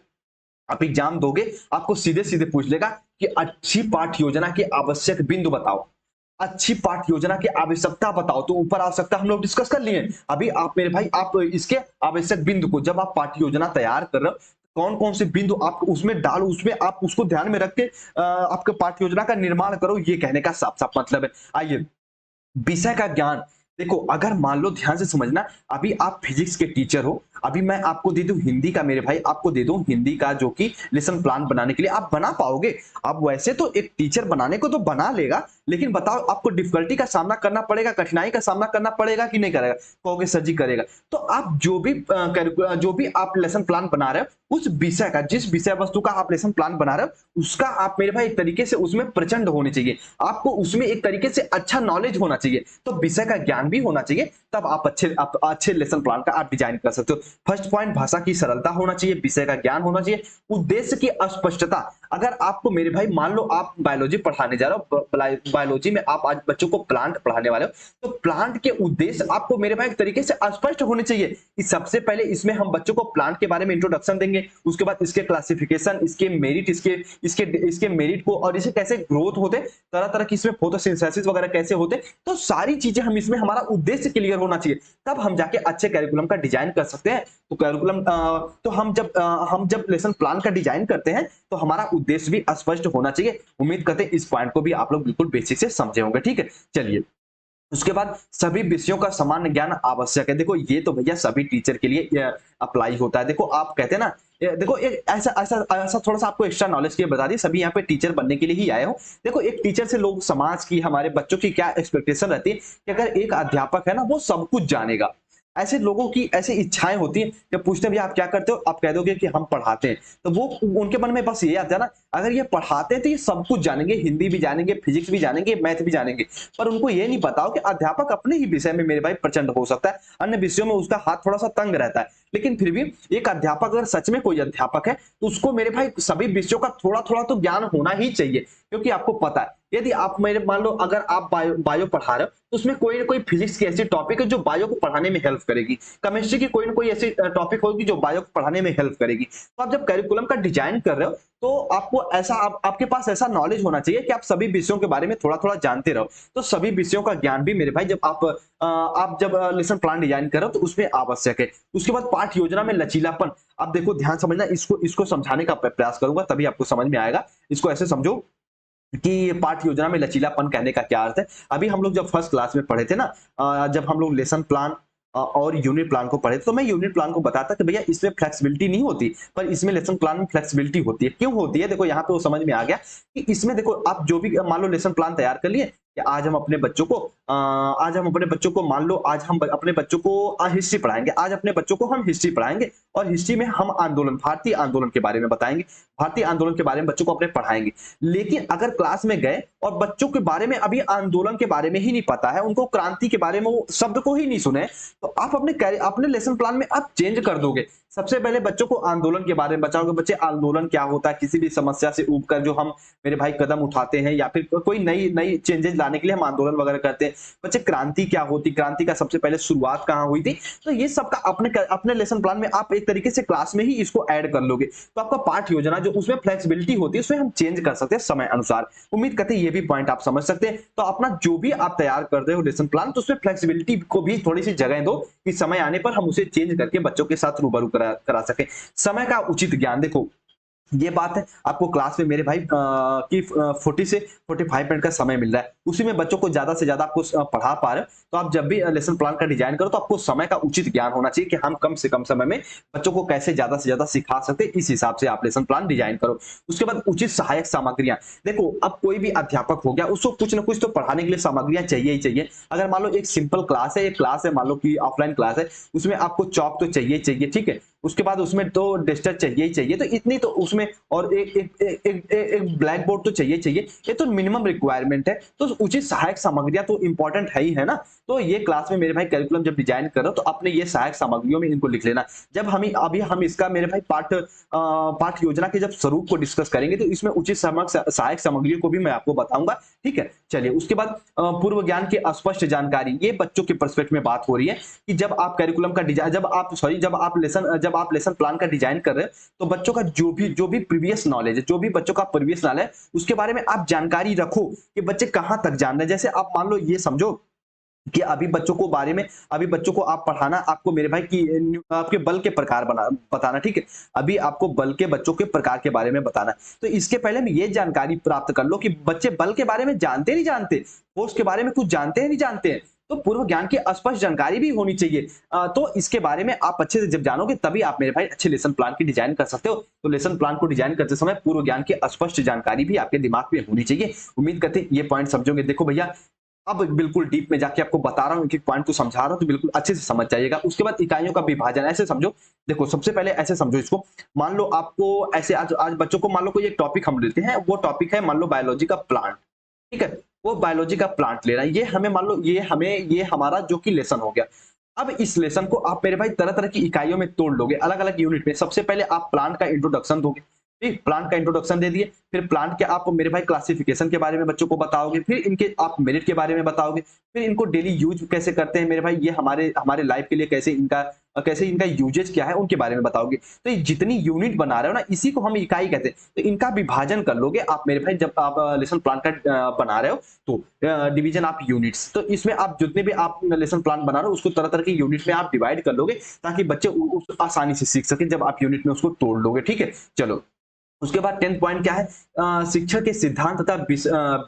आप एग्जाम दोगे आपको सीधे सीधे पूछ लेगा कि अच्छी पाठ्य योजना के आवश्यक बिंदु बताओ, अच्छी पाठ्य योजना की आवश्यकता बताओ। तो ऊपर आवश्यकता हम लोग डिस्कस कर लिए। अभी आप मेरे भाई आप इसके आवश्यक बिंदु को, जब आप पाठ्य योजना तैयार कर रहे हो कौन कौन से बिंदु आप उसमें डालो, उसमें आप उसको ध्यान में रख के आपके पाठ्य योजना का निर्माण करो, ये कहने का साफ साफ मतलब है। आइए, विषय का ज्ञान। देखो अगर मान लो, ध्यान से समझना, अभी आप फिजिक्स के टीचर हो, अभी मैं आपको दे दूं हिंदी का, मेरे भाई आपको दे दूं हिंदी का जो कि लेसन प्लान बनाने के लिए, आप बना पाओगे? अब वैसे तो एक टीचर बनाने को तो बना लेगा, लेकिन बताओ आपको डिफिकल्टी का सामना करना पड़ेगा, कठिनाई का सामना करना पड़ेगा कि नहीं करेगा? कहोगे सर जी करेगा। तो आप जो भी आप लेसन प्लान बना रहे हो, उस विषय का, जिस विषय वस्तु का आप लेसन प्लान बना रहे हो, उसका आप मेरे भाई एक तरीके से उसमें प्रचंड होने चाहिए, आपको उसमें एक तरीके से अच्छा नॉलेज होना चाहिए, तो विषय का ज्ञान भी होना चाहिए, तब आप अच्छे लेसन प्लान का आप डिजाइन कर सकते हो। फर्स्ट पॉइंट, भाषा की सरलता होना चाहिए, विषय का ज्ञान होना चाहिए, उद्देश्य की अस्पष्टता। अगर आपको मेरे भाई मान लो आप बायोलॉजी पढ़ाने जा रहे हो, बायोलॉजी में आप आज बच्चों को प्लांट पढ़ाने वाले हो, तो प्लांट के उद्देश्य आपको मेरे भाई एक तरीके से स्पष्ट होने चाहिए कि सबसे पहले इसमें हम बच्चों को प्लांट के बारे में इंट्रोडक्शन देंगे, उसके बाद इसके क्लासिफिकेशन, इसके मेरिट, इसके मेरिट को, और इसे कैसे ग्रोथ होते, तरह तरह की इसमें फोटोसिंथेसिस वगैरह कैसे होते, तो सारी चीजें हम इसमें, हमारा उद्देश्य क्लियर होना चाहिए, तब हम जाके अच्छे कैरिकुलम का डिजाइन कर सकते हैं। तो कैरिकुलम तो हम जब लेसन प्लान का डिजाइन करते हैं तो हमारा उद्देश्य भी स्पष्ट होना चाहिए। उम्मीद करते हैं इस पॉइंट को भी आप लोग बिल्कुल बेसिक से समझे होंगे। ठीक है, चलिए उसके बाद सभी विषयों का सामान्य ज्ञान आवश्यक है। देखो ये तो भैया सभी टीचर के लिए अप्लाई होता है। देखो आप कहते हैं ना, देखो एक ऐसा ऐसा ऐसा थोड़ा सा आपको एक्स्ट्रा नॉलेज के लिए बता दी, सभी यहाँ पे टीचर बनने के लिए ही आए हो। देखो एक टीचर से लोग, समाज की, हमारे बच्चों की क्या एक्सपेक्टेशन रहती है कि अगर एक अध्यापक है ना वो सब कुछ जानेगा, ऐसे लोगों की ऐसी इच्छाएं होती हैं कि पूछते हैं भैया आप क्या करते हो, आप कह दोगे कि हम पढ़ाते हैं, तो वो उनके मन में बस ये आता है ना, अगर ये पढ़ाते हैं तो ये सब कुछ जानेंगे, हिंदी भी जानेंगे, फिजिक्स भी जानेंगे, मैथ भी जानेंगे, पर उनको ये नहीं पता हो कि अध्यापक अपने ही विषय में मेरे भाई प्रचंड हो सकता है, अन्य विषयों में उसका हाथ थोड़ा सा तंग रहता है, लेकिन फिर भी एक अध्यापक, अगर सच में कोई अध्यापक है तो उसको मेरे भाई सभी विषयों का थोड़ा थोड़ा तो ज्ञान होना ही चाहिए। क्योंकि आपको पता है यदि आप मेरे मान लो अगर आप बायो पढ़ा रहे हो तो उसमें कोई ना कोई फिजिक्स की ऐसी टॉपिक है जो बायो को पढ़ाने में हेल्प करेगी, केमिस्ट्री की कोई ना कोई ऐसी टॉपिक होगी जो बायो को पढ़ाने में हेल्प करेगी। तो आप जब करिकुलम का डिजाइन कर रहे हो तो आपको ऐसा आपके पास ऐसा नॉलेज होना चाहिए कि आप सभी विषयों के बारे में थोड़ा थोड़ा जानते रहो। तो सभी विषयों का ज्ञान भी मेरे भाई जब आप जब लेसन प्लान डिजाइन करो तो उसमें आवश्यक है। उसके बाद पाठ योजना में लचीलापन। अब देखो ध्यान समझना, इसको समझाने का प्रयास करूंगा तभी आपको समझ में आएगा। इसको ऐसे समझो कि पाठ योजना में लचीलापन कहने का क्या अर्थ है। अभी हम लोग जब फर्स्ट क्लास में पढ़े थे ना, जब हम लोग लेसन प्लान और यूनिट प्लान को पढ़े तो मैं यूनिट प्लान को बताता कि भैया इसमें फ्लेक्सिबिलिटी नहीं होती, पर इसमें लेसन प्लान में फ्लेक्सिबिलिटी होती है। क्यों होती है? देखो यहाँ पे वो समझ में आ गया कि इसमें देखो आप जो भी मान लो लेसन प्लान तैयार कर लिए कि आज हम अपने बच्चों को मान लो आज हम अपने बच्चों को हिस्ट्री पढ़ाएंगे, आज अपने बच्चों को हम हिस्ट्री पढ़ाएंगे और हिस्ट्री में हम आंदोलन, भारतीय आंदोलन के बारे में बताएंगे, भारतीय आंदोलन के बारे में बच्चों को अपने पढ़ाएंगे। लेकिन अगर क्लास में गए और बच्चों के बारे में अभी आंदोलन के बारे में ही नहीं पता है, उनको क्रांति के बारे में वो शब्द को ही नहीं सुने, तो आप अपने लेसन प्लान में आप चेंज कर दोगे। सबसे पहले बच्चों को आंदोलन के बारे में बताओगे, बच्चे आंदोलन क्या होता है, किसी भी समस्या से उब कर जो हम मेरे भाई कदम उठाते हैं या फिर कोई नई नई चेंजेस लाने के लिए हम आंदोलन वगैरह करते हैं। बच्चे क्रांति क्या होती, क्रांति का सबसे पहले शुरुआत कहाँ हुई थी, तो ये सबका अपने लेसन प्लान में आप एक तरीके से क्लास में ही इसको ऐड कर लोगे। तो आपका पाठ योजना जो उसमें फ्लेक्सिबिलिटी होती है उसमें हम चेंज कर सकते हैं समय अनुसार। उम्मीद करते हैं ये भी पॉइंट आप समझ सकते हैं। तो अपना जो भी आप तैयार कर रहे हो लेसन प्लान, तो उसमें फ्लेक्सिबिलिटी को भी थोड़ी सी जगह दो कि समय आने पर हम उसे चेंज करके बच्चों के साथ रूबरू करा सके। समय का उचित ज्ञान। देखो ये बात है, आपको क्लास में मेरे भाई कि 40 से 45 मिनट का समय मिल रहा है, उसी में बच्चों को ज्यादा से ज्यादा आपको पढ़ा पा रहे हो। तो आप जब भी लेसन प्लान का डिजाइन करो तो आपको समय का उचित ज्ञान होना चाहिए कि हम कम से कम समय में बच्चों को कैसे ज्यादा से ज्यादा सिखा सकते हैं, इस हिसाब से आप लेसन प्लान डिजाइन करो। उसके बाद उचित सहायक सामग्रियां, देखो अब कोई भी अध्यापक हो गया, उसको कुछ ना कुछ तो पढ़ाने के लिए सामग्रियां चाहिए ही चाहिए। अगर मान लो एक सिंपल क्लास है, एक क्लास है मान लो कि ऑफलाइन क्लास है, उसमें आपको चौक तो चाहिए ही चाहिए, ठीक है। उसके बाद उसमें तो डस्टर चाहिए ही चाहिए, तो इतनी तो उसमें, और एक ब्लैक बोर्ड तो चाहिए चाहिए, ये तो मिनिमम रिक्वायरमेंट है। तो उचित सहायक सामग्रियां तो इंपॉर्टेंट है ही, है ना। तो ये क्लास में मेरे भाई कैरिकुलम जब डिजाइन करो तो अपने ये सहायक सामग्रियों में इनको लिख लेना। जब हम अभी हम इसका मेरे भाई पाठ योजना के जब स्वरूप को डिस्कस करेंगे तो इसमें उचित सहायक सामग्रियों को भी मैं आपको बताऊंगा, ठीक है। चलिए, उसके बाद पूर्व ज्ञान की अस्पष्ट जानकारी, ये बच्चों के पर्सपेक्ट में बात हो रही है कि जब आप कैरिकुलम का डिजाइन, जब आप लेसन प्लान का डिजाइन कर रहे हैं तो बच्चों का जो भी प्रीवियस नॉलेज है, जो भी बच्चों का प्रीवियस नॉलेज है, उसके बारे में आप जानकारी रखो कि बच्चे कहां तक जान रहे हैं। जैसे आप मान लो ये समझो कि अभी बच्चों को आप पढ़ाना, आपको मेरे भाई की आपके बल के प्रकार बताना, ठीक है। अभी आपको बल के बच्चों के प्रकार के बारे में बताना है, तो इसके पहले में ये जानकारी प्राप्त कर लो कि बच्चे बल के बारे में जानते नहीं जानते, फोर्स के बारे में कुछ जानते हैं नहीं जानते हैं। तो पूर्व ज्ञान की स्पष्ट जानकारी भी होनी चाहिए। तो इसके बारे में आप अच्छे से जब जानोगे तभी आप मेरे भाई अच्छे लेसन प्लान की डिजाइन कर सकते हो। तो लेसन प्लान को डिजाइन करते समय पूर्व ज्ञान की स्पष्ट जानकारी भी आपके दिमाग में होनी चाहिए। उम्मीद करते हैं ये पॉइंट समझोगे। देखो भैया, अब बिल्कुल डीप में जाके आपको बता रहा हूँ, एक एक पॉइंट को समझा रहा हूँ, तो बिल्कुल अच्छे से समझ जाइएगा। उसके बाद इकाइयों का विभाजन ऐसे समझो। देखो सबसे पहले ऐसे समझो इसको, मान लो आपको ऐसे आज बच्चों को मान लो कोई एक टॉपिक हम लेते हैं, वो टॉपिक है मान लो बायोलॉजी का प्लांट, ठीक है। वो बायोलॉजी का प्लांट ले रहा है, ये हमें मान लो ये हमारा जो कि लेसन हो गया। अब इस लेसन को आप मेरे भाई तरह तरह की इकाइयों में तोड़ लोगे, अलग अलग यूनिट में। सबसे पहले आप प्लांट का इंट्रोडक्शन दोगे, ठीक, प्लांट का इंट्रोडक्शन दे दिए। फिर प्लांट के आप मेरे भाई क्लासिफिकेशन के बारे में बच्चों को बताओगे, फिर इनके आप मेरिट के बारे में बताओगे, फिर इनको डेली यूज कैसे करते हैं मेरे भाई, ये हमारे हमारे लाइफ के लिए कैसे इनका यूजेज क्या है उनके बारे में बताओगे। तो ये जितनी यूनिट बना रहे हो ना, इसी को हम इकाई कहते हैं। तो इनका विभाजन कर लोगे आप मेरे भाई, जब आप लेसन प्लान का बना रहे हो तो डिवीजन ऑफ यूनिट्स, तो इसमें आप जितने भी आप लेसन प्लान बना रहे हो उसको तरह तरह की यूनिट में आप डिवाइड कर लोगे, ताकि बच्चे आसानी से सीख सके जब आप यूनिट में उसको तोड़ लोगे, ठीक है। चलो, उसके बाद 10th पॉइंट क्या है, शिक्षा के सिद्धांत तथा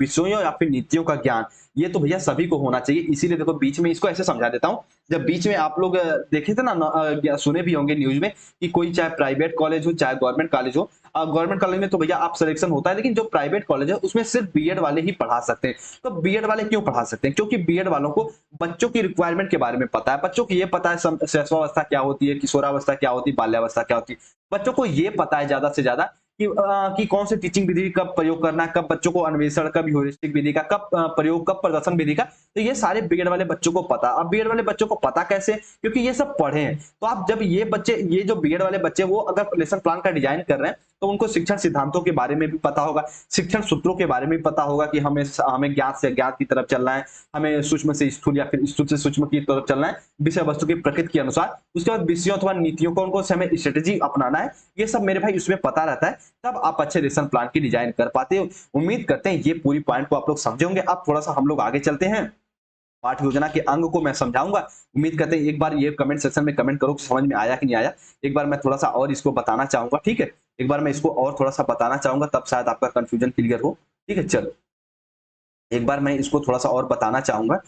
विषयों या फिर नीतियों का ज्ञान। ये तो भैया सभी को होना चाहिए, इसीलिए देखो बीच में इसको ऐसे समझा देता हूँ। जब बीच में आप लोग देखे थे ना, सुने भी होंगे न्यूज में कि कोई चाहे प्राइवेट कॉलेज हो चाहे गवर्नमेंट कॉलेज हो, गवर्नमेंट कॉलेज में तो भैया आप सिलेक्शन होता है, लेकिन जो प्राइवेट कॉलेज है उसमें सिर्फ बीएड वाले ही पढ़ा सकते हैं। तो बीएड वाले क्यों पढ़ा सकते हैं? क्योंकि बीएड वालों को बच्चों की रिक्वायरमेंट के बारे में पता है, बच्चों को ये पता है शैशवावस्था क्या होती है, किशोरावस्था क्या होती है, बाल्यावस्था क्या होती है। बच्चों को ये पता है ज्यादा से ज्यादा कि कौन सी टीचिंग विधि कब प्रयोग करना है, कब बच्चों को अन्वेषण, कब ह्यूरिस्टिक विधि का कब प्रयोग, कब प्रदर्शन विधि का। तो ये सारे बीएड वाले बच्चों को पता। अब बीएड वाले बच्चों को पता कैसे? क्योंकि ये सब पढ़े हैं। तो आप जब ये जो बीएड वाले बच्चे वो अगर लेसन प्लान का डिजाइन कर रहे हैं तो उनको शिक्षण सिद्धांतों के बारे में भी पता होगा, शिक्षण सूत्रों के बारे में भी पता होगा कि हमें ज्ञात से अज्ञात की तरफ चलना है, हमें सूक्ष्म से स्थूल या फिर स्थूल से सूक्ष्म की तरफ चलना है विषय वस्तु की प्रकृति के अनुसार। उसके बाद विषयों अथवा नीतियों को उनको हमें स्ट्रेटेजी अपनाना है, ये सब मेरे भाई उसमें पता रहता है। तब आप अच्छे लेसन प्लान की डिजाइन कर पाते हो। उम्मीद करते हैं ये पूरी पॉइंट को आप लोग समझे होंगे। अब थोड़ा सा हम लोग आगे चलते हैं, पाठ योजना के अंग को मैं समझाऊंगा। उम्मीद करते हैं एक बार ये कमेंट सेक्शन में कमेंट करो कि समझ में आया कि नहीं आया। एक बार मैं थोड़ा सा और इसको बताना चाहूंगा, ठीक है। एक बार मैं इसको और थोड़ा सा बताना चाहूंगा, तब शायद आपका कंफ्यूजन क्लियर हो, ठीक है। चलो, एक बार मैं इसको थोड़ा सा और बताना चाहूंगा,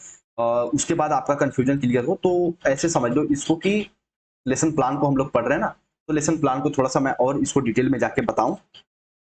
उसके बाद आपका कंफ्यूजन क्लियर हो। तो ऐसे समझ लो इसको कि लेसन प्लान को हम लोग पढ़ रहे हैं ना, तो लेसन प्लान को थोड़ा सा मैं और इसको डिटेल में जाके बताऊं,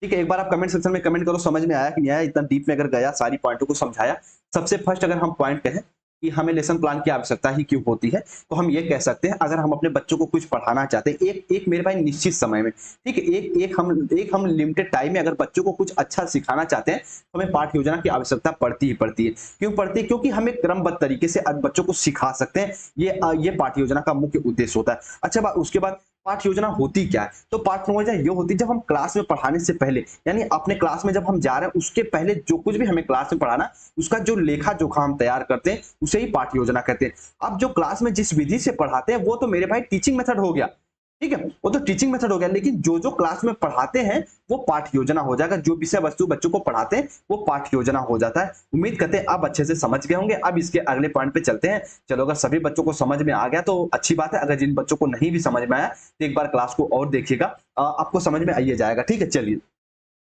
ठीक है। एक बार आप कमेंट सेक्शन में कमेंट करो समझ में आया कि नहीं आया, इतना डीप में अगर गया, सारी पॉइंटों को समझाया। सबसे फर्स्ट अगर हम पॉइंट कहें कि हमें लेसन प्लान की आवश्यकता ही क्यों होती है, तो हम ये कह सकते हैं अगर हम अपने बच्चों को कुछ पढ़ाना चाहते हैं एक एक मेरे भाई निश्चित समय में, ठीक है, एक हम लिमिटेड टाइम में अगर बच्चों को कुछ अच्छा सिखाना चाहते हैं तो हमें पाठ योजना की आवश्यकता पड़ती ही पड़ती है। क्यों पड़ती है? क्योंकि हमें क्रमबद्ध तरीके से बच्चों को सिखा सकते हैं, ये पाठ योजना का मुख्य उद्देश्य होता है। अच्छा, उसके बाद पाठ योजना होती क्या है? तो पाठ योजना ये होती है जब हम क्लास में पढ़ाने से पहले, यानी अपने क्लास में जब हम जा रहे हैं उसके पहले जो कुछ भी हमें क्लास में पढ़ाना, उसका जो लेखा जोखा हम तैयार करते हैं उसे ही पाठ योजना कहते हैं। अब जो क्लास में जिस विधि से पढ़ाते हैं वो तो मेरे भाई टीचिंग मेथड हो गया, ठीक है, वो तो टीचिंग मेथड हो गया, लेकिन जो जो क्लास में पढ़ाते हैं वो पाठ योजना हो जाएगा। जो विषय वस्तु बच्चों को पढ़ाते हैं वो पाठ योजना हो जाता है। उम्मीद करते हैं आप अच्छे से समझ गए होंगे। अब इसके अगले पॉइंट पे चलते हैं। चलो, अगर सभी बच्चों को समझ में आ गया तो अच्छी बात है। अगर जिन बच्चों को नहीं भी समझ में आया तो एक बार क्लास को और देखिएगा, आपको समझ में आइए जाएगा। ठीक है, चलिए।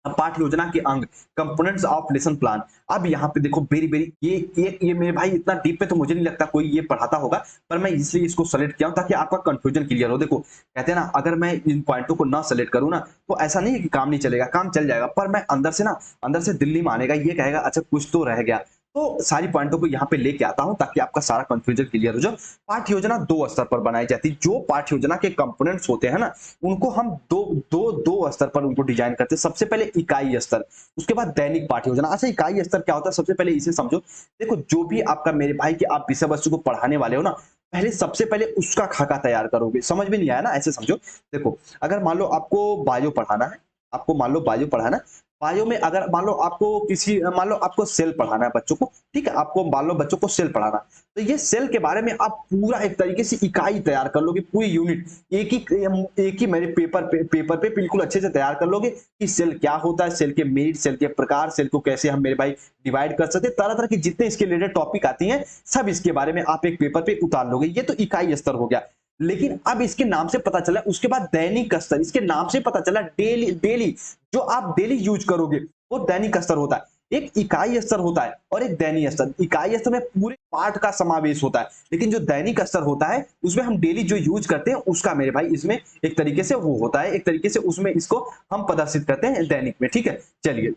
अब पाठ योजना के अंग, कंपोनेंट्स ऑफ लेसन प्लान। अब यहाँ पे देखो, वेरी वेरी, ये मेरे भाई इतना डीप पे तो मुझे नहीं लगता कोई ये पढ़ाता होगा, पर मैं इसलिए इसको सेलेक्ट किया हूं ताकि आपका कंफ्यूजन क्लियर हो। देखो, कहते हैं ना, अगर मैं इन पॉइंटों को ना सेलेक्ट करूं ना तो ऐसा नहीं है कि काम नहीं चलेगा, काम चल जाएगा, पर मैं अंदर से दिल्ली में आनेगा, ये कहेगा अच्छा कुछ तो रह गया। तो सारी पॉइंटों को यहाँ पे लेके आता हूं ताकि आपका सारा कंफ्यूजन क्लियर हो जाए। पाठ योजना दो स्तर पर बनाई जाती है। जो पाठ योजना के कंपोनेंट्स होते हैं ना, उनको हम दो स्तर पर उनको डिजाइन करते हैं। सबसे पहले इकाई स्तर, उसके बाद दैनिक पाठ योजना। अच्छा, इकाई स्तर क्या होता है, सबसे पहले इसे समझो। देखो, जो भी आपका मेरे भाई की आप विषय वस्तु को पढ़ाने वाले हो ना, पहले सबसे पहले उसका खाका तैयार करोगे। समझ में नहीं आया ना, ऐसे समझो। देखो, अगर मान लो आपको बायो पढ़ाना है, आपको मान लो बायो पढ़ाना है, बायो में अगर मान लो आपको सेल पढ़ाना है बच्चों को, ठीक है, आपको मान लो बच्चों को सेल पढ़ाना, तो ये सेल के बारे में आप पूरा एक तरीके से इकाई तैयार कर लोगे, पूरी यूनिट एक ही मेरे पेपर पे बिल्कुल अच्छे से तैयार कर लोगे कि सेल क्या होता है, सेल के मेरिट, सेल के प्रकार, सेल को कैसे हम मेरे भाई डिवाइड कर सकते हैं, तरह तरह के जितने इसके रिलेटेड टॉपिक आती हैं सब इसके बारे में आप एक पेपर पे उतार लोगे। ये तो इकाई स्तर हो गया। लेकिन अब इसके नाम से पता चला, उसके बाद दैनिक स्तर, इसके नाम से पता चला डेली डेली जो आप डेली यूज करोगे वो दैनिक स्तर होता है। एक इकाई स्तर होता है और एक दैनिक स्तर। इकाई स्तर में पूरे पाठ का समावेश होता है, लेकिन जो दैनिक स्तर होता है उसमें हम डेली जो यूज करते हैं उसका मेरे भाई इसमें एक तरीके से वो होता है, एक तरीके से उसमें इसको हम प्रदर्शित करते हैं दैनिक में। ठीक है, चलिए।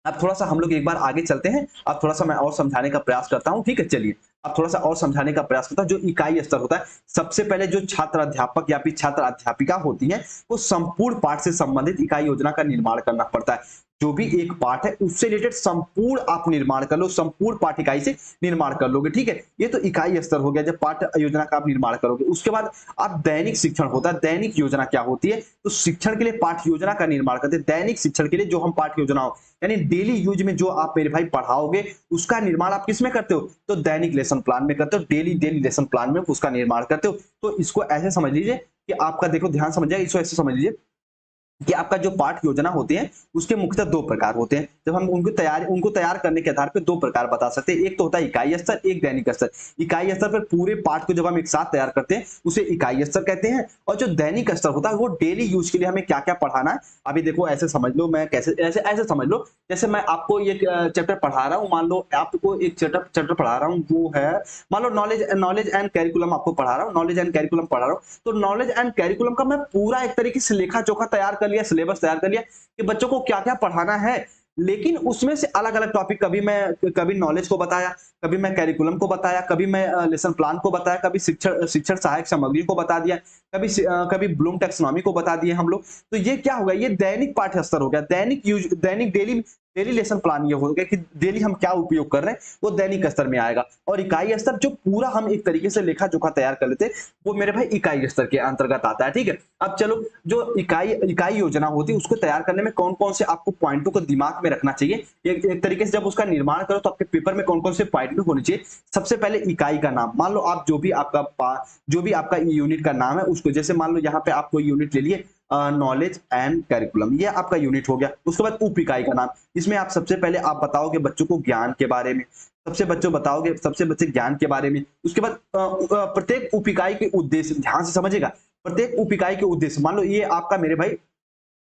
अब थोड़ा सा हम लोग एक बार आगे चलते हैं। अब थोड़ा सा मैं और समझाने का प्रयास करता हूं। ठीक है, चलिए। अब थोड़ा सा और समझाने का प्रयास करता हूं। जो इकाई स्तर होता है, सबसे पहले जो छात्र अध्यापक या फिर छात्र अध्यापिका होती है, वो संपूर्ण पाठ से संबंधित इकाई योजना का निर्माण करना पड़ता है। जो भी एक पाठ है उससे रिलेटेड संपूर्ण आप निर्माण कर लो, संपूर्ण पाठ इकाई से निर्माण कर लोगे। ठीक है, ये तो इकाई स्तर हो गया जब पाठ योजना का आप निर्माण करोगे। उसके बाद आप दैनिक शिक्षण होता है। दैनिक योजना क्या होती है, तो शिक्षण के लिए पाठ योजना का निर्माण करते हैं। दैनिक शिक्षण के लिए जो हम पाठ योजना हो, यानी डेली यूज में जो आप मेरे भाई पढ़ाओगे उसका निर्माण आप किसमें करते हो, तो दैनिक लेसन प्लान में करते हो। डेली डेली लेसन प्लान में उसका निर्माण करते हो। तो इसको ऐसे समझ लीजिए कि आपका, देखो ध्यान समझिए, इसको ऐसे समझ लीजिए कि आपका जो पाठ योजना होती है उसके मुख्यतः दो प्रकार होते हैं। जब हम उनको तैयार करने के आधार पर दो प्रकार बता सकते हैं। एक तो होता है इकाई स्तर, एक दैनिक स्तर। इकाई स्तर पर पूरे पाठ को जब हम एक साथ तैयार करते हैं उसे इकाई स्तर कहते हैं, और जो दैनिक स्तर होता है वो डेली यूज के लिए हमें क्या क्या पढ़ाना है। अभी देखो, ऐसे समझ लो, मैं कैसे ऐसे ऐसे समझ लो, जैसे मैं आपको ये चैप्टर पढ़ा रहा हूँ, मान लो आपको एक चैप्टर पढ़ा रहा हूँ, वो है मान लो नॉलेज एंड कैरिकुलम आपको पढ़ा रहा हूँ, नॉलेज एंड कैरिकुलम पढ़ा रहा हूँ। तो नॉलेज एंड कैरिकुलम का मैं पूरा एक तरीके से लेखा जोखा तैयार कर लिया, सिलेबस तैयार कर लिया कि बच्चों को क्या क्या पढ़ाना है। लेकिन उसमें से अलग अलग टॉपिक, कभी नॉलेज को बताया, कभी मैं कैरिकुलम को बताया, कभी मैं लेसन प्लान को बताया, कभी शिक्षण शिक्षण सहायक सामग्री को बता दिया, कभी ब्लूम टैक्सोनॉमी को बता दिए हम लोग। तो ये क्या होगा, ये दैनिक पाठ्य स्तर हो गया। दैनिक डेली डेली लेसन प्लान ये हो गया कि डेली हम क्या उपयोग कर रहे हैं वो दैनिक स्तर में आएगा। और इकाई स्तर जो पूरा हम एक तरीके से लेखा जोखा तैयार कर लेते हैं वो मेरे भाई इकाई स्तर के अंतर्गत आता है। ठीक है, अब चलो, जो इकाई योजना होती है उसको तैयार करने में कौन कौन से आपको पॉइंटों को दिमाग में रखना चाहिए, एक तरीके से जब उसका निर्माण करो तो आपके पेपर में कौन कौन से पॉइंट होने चाहिए। सबसे पहले इकाई का नाम। मान लो आप जो भी आपका यूनिट का नाम है उसको, जैसे मान लो यहाँ पे आप कोई यूनिट ले लिए, नॉलेज एंड कैरिकुलम, ये आपका यूनिट हो गया। उसके बाद उप इकाई का नाम। इसमें आप सबसे पहले आप बताओगे बच्चों को ज्ञान के बारे में, सबसे बच्चे ज्ञान के बारे में। उसके बाद प्रत्येक उप इकाई के उद्देश्य, ध्यान से समझेगा, प्रत्येक उप इकाई के उद्देश्य। मान लो ये आपका मेरे भाई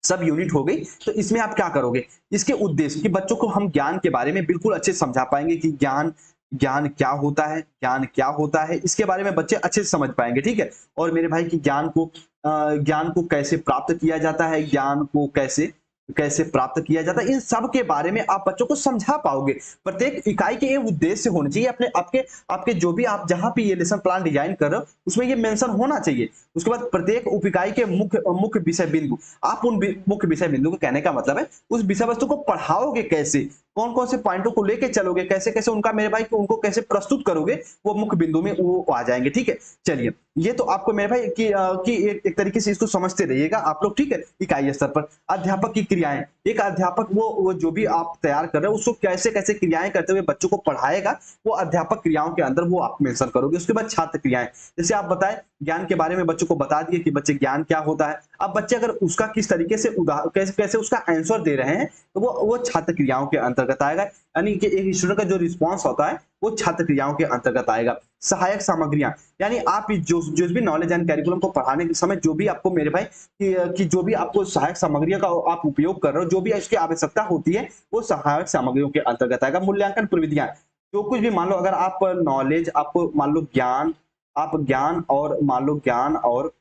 सब यूनिट हो गई, तो इसमें आप क्या करोगे, इसके उद्देश्य कि बच्चों को हम ज्ञान के बारे में बिल्कुल अच्छे से समझा पाएंगे कि ज्ञान ज्ञान क्या होता है, ज्ञान क्या होता है, इसके बारे में बच्चे अच्छे से समझ पाएंगे। ठीक है, और मेरे भाई की ज्ञान को कैसे प्राप्त किया जाता है, ज्ञान को कैसे कैसे प्राप्त किया जाता है, इन सब के बारे में आप बच्चों को समझा पाओगे। प्रत्येक इकाई के ये उद्देश्य होने चाहिए, अपने आपके आपके जो भी आप जहां पे ये लेसन प्लान डिजाइन कर रहे हो उसमें ये मेंशन होना चाहिए। उसके बाद प्रत्येक उप इकाई के मुख्य मुख्य विषय बिंदु। आप उन मुख्य विषय बिंदु को कहने का मतलब है उस विषय वस्तु को पढ़ाओगे कैसे, कौन कौन से पॉइंटों को लेके चलोगे, कैसे कैसे उनका मेरे भाई उनको कैसे प्रस्तुत करोगे, वो मुख्य बिंदु में वो आ जाएंगे। ठीक है, चलिए ये तो आपको मेरे भाई कि एक तरीके से इसको समझते रहिएगा आप लोग। ठीक है, इकाई स्तर पर अध्यापक की क्रियाएं, एक अध्यापक वो जो भी आप तैयार कर रहे हो उसको कैसे कैसे क्रियाएं करते हुए बच्चों को पढ़ाएगा, वो अध्यापक क्रियाओं के अंदर वो आप मेंशन करोगे। उसके बाद छात्र क्रियाएं, जैसे आप बताएं ज्ञान के बारे में बच्चों को बता दिए कि बच्चे ज्ञान क्या होता है। अब बच्चे अगर उसका किस तरीके से कैसे कैसे उसका आंसर दे रहे हैं, तो वो छात्र क्रियाओं के अंतर्गत आएगा। यानी कि एक स्टूडेंट का जो रिस्पॉन्स होता है वो छात्र क्रियाओं के अंतर्गत आएगा। सहायक सामग्रियां, यानी आप जो भी नॉलेज एंड कैरिकुलम को पढ़ाने के समय जो भी आपको मेरे भाई कि जो भी आपको सहायक सामग्रियों का आप उपयोग कर रहे हो, जो भी इसकी आवश्यकता होती है, वो सहायक सामग्रियों के अंतर्गत आएगा। मूल्यांकन प्रविधियां, जो कुछ भी मान लो अगर आप नॉलेज, आपको मान लो ज्ञान, आप ज्ञान और मान लो ज्ञान और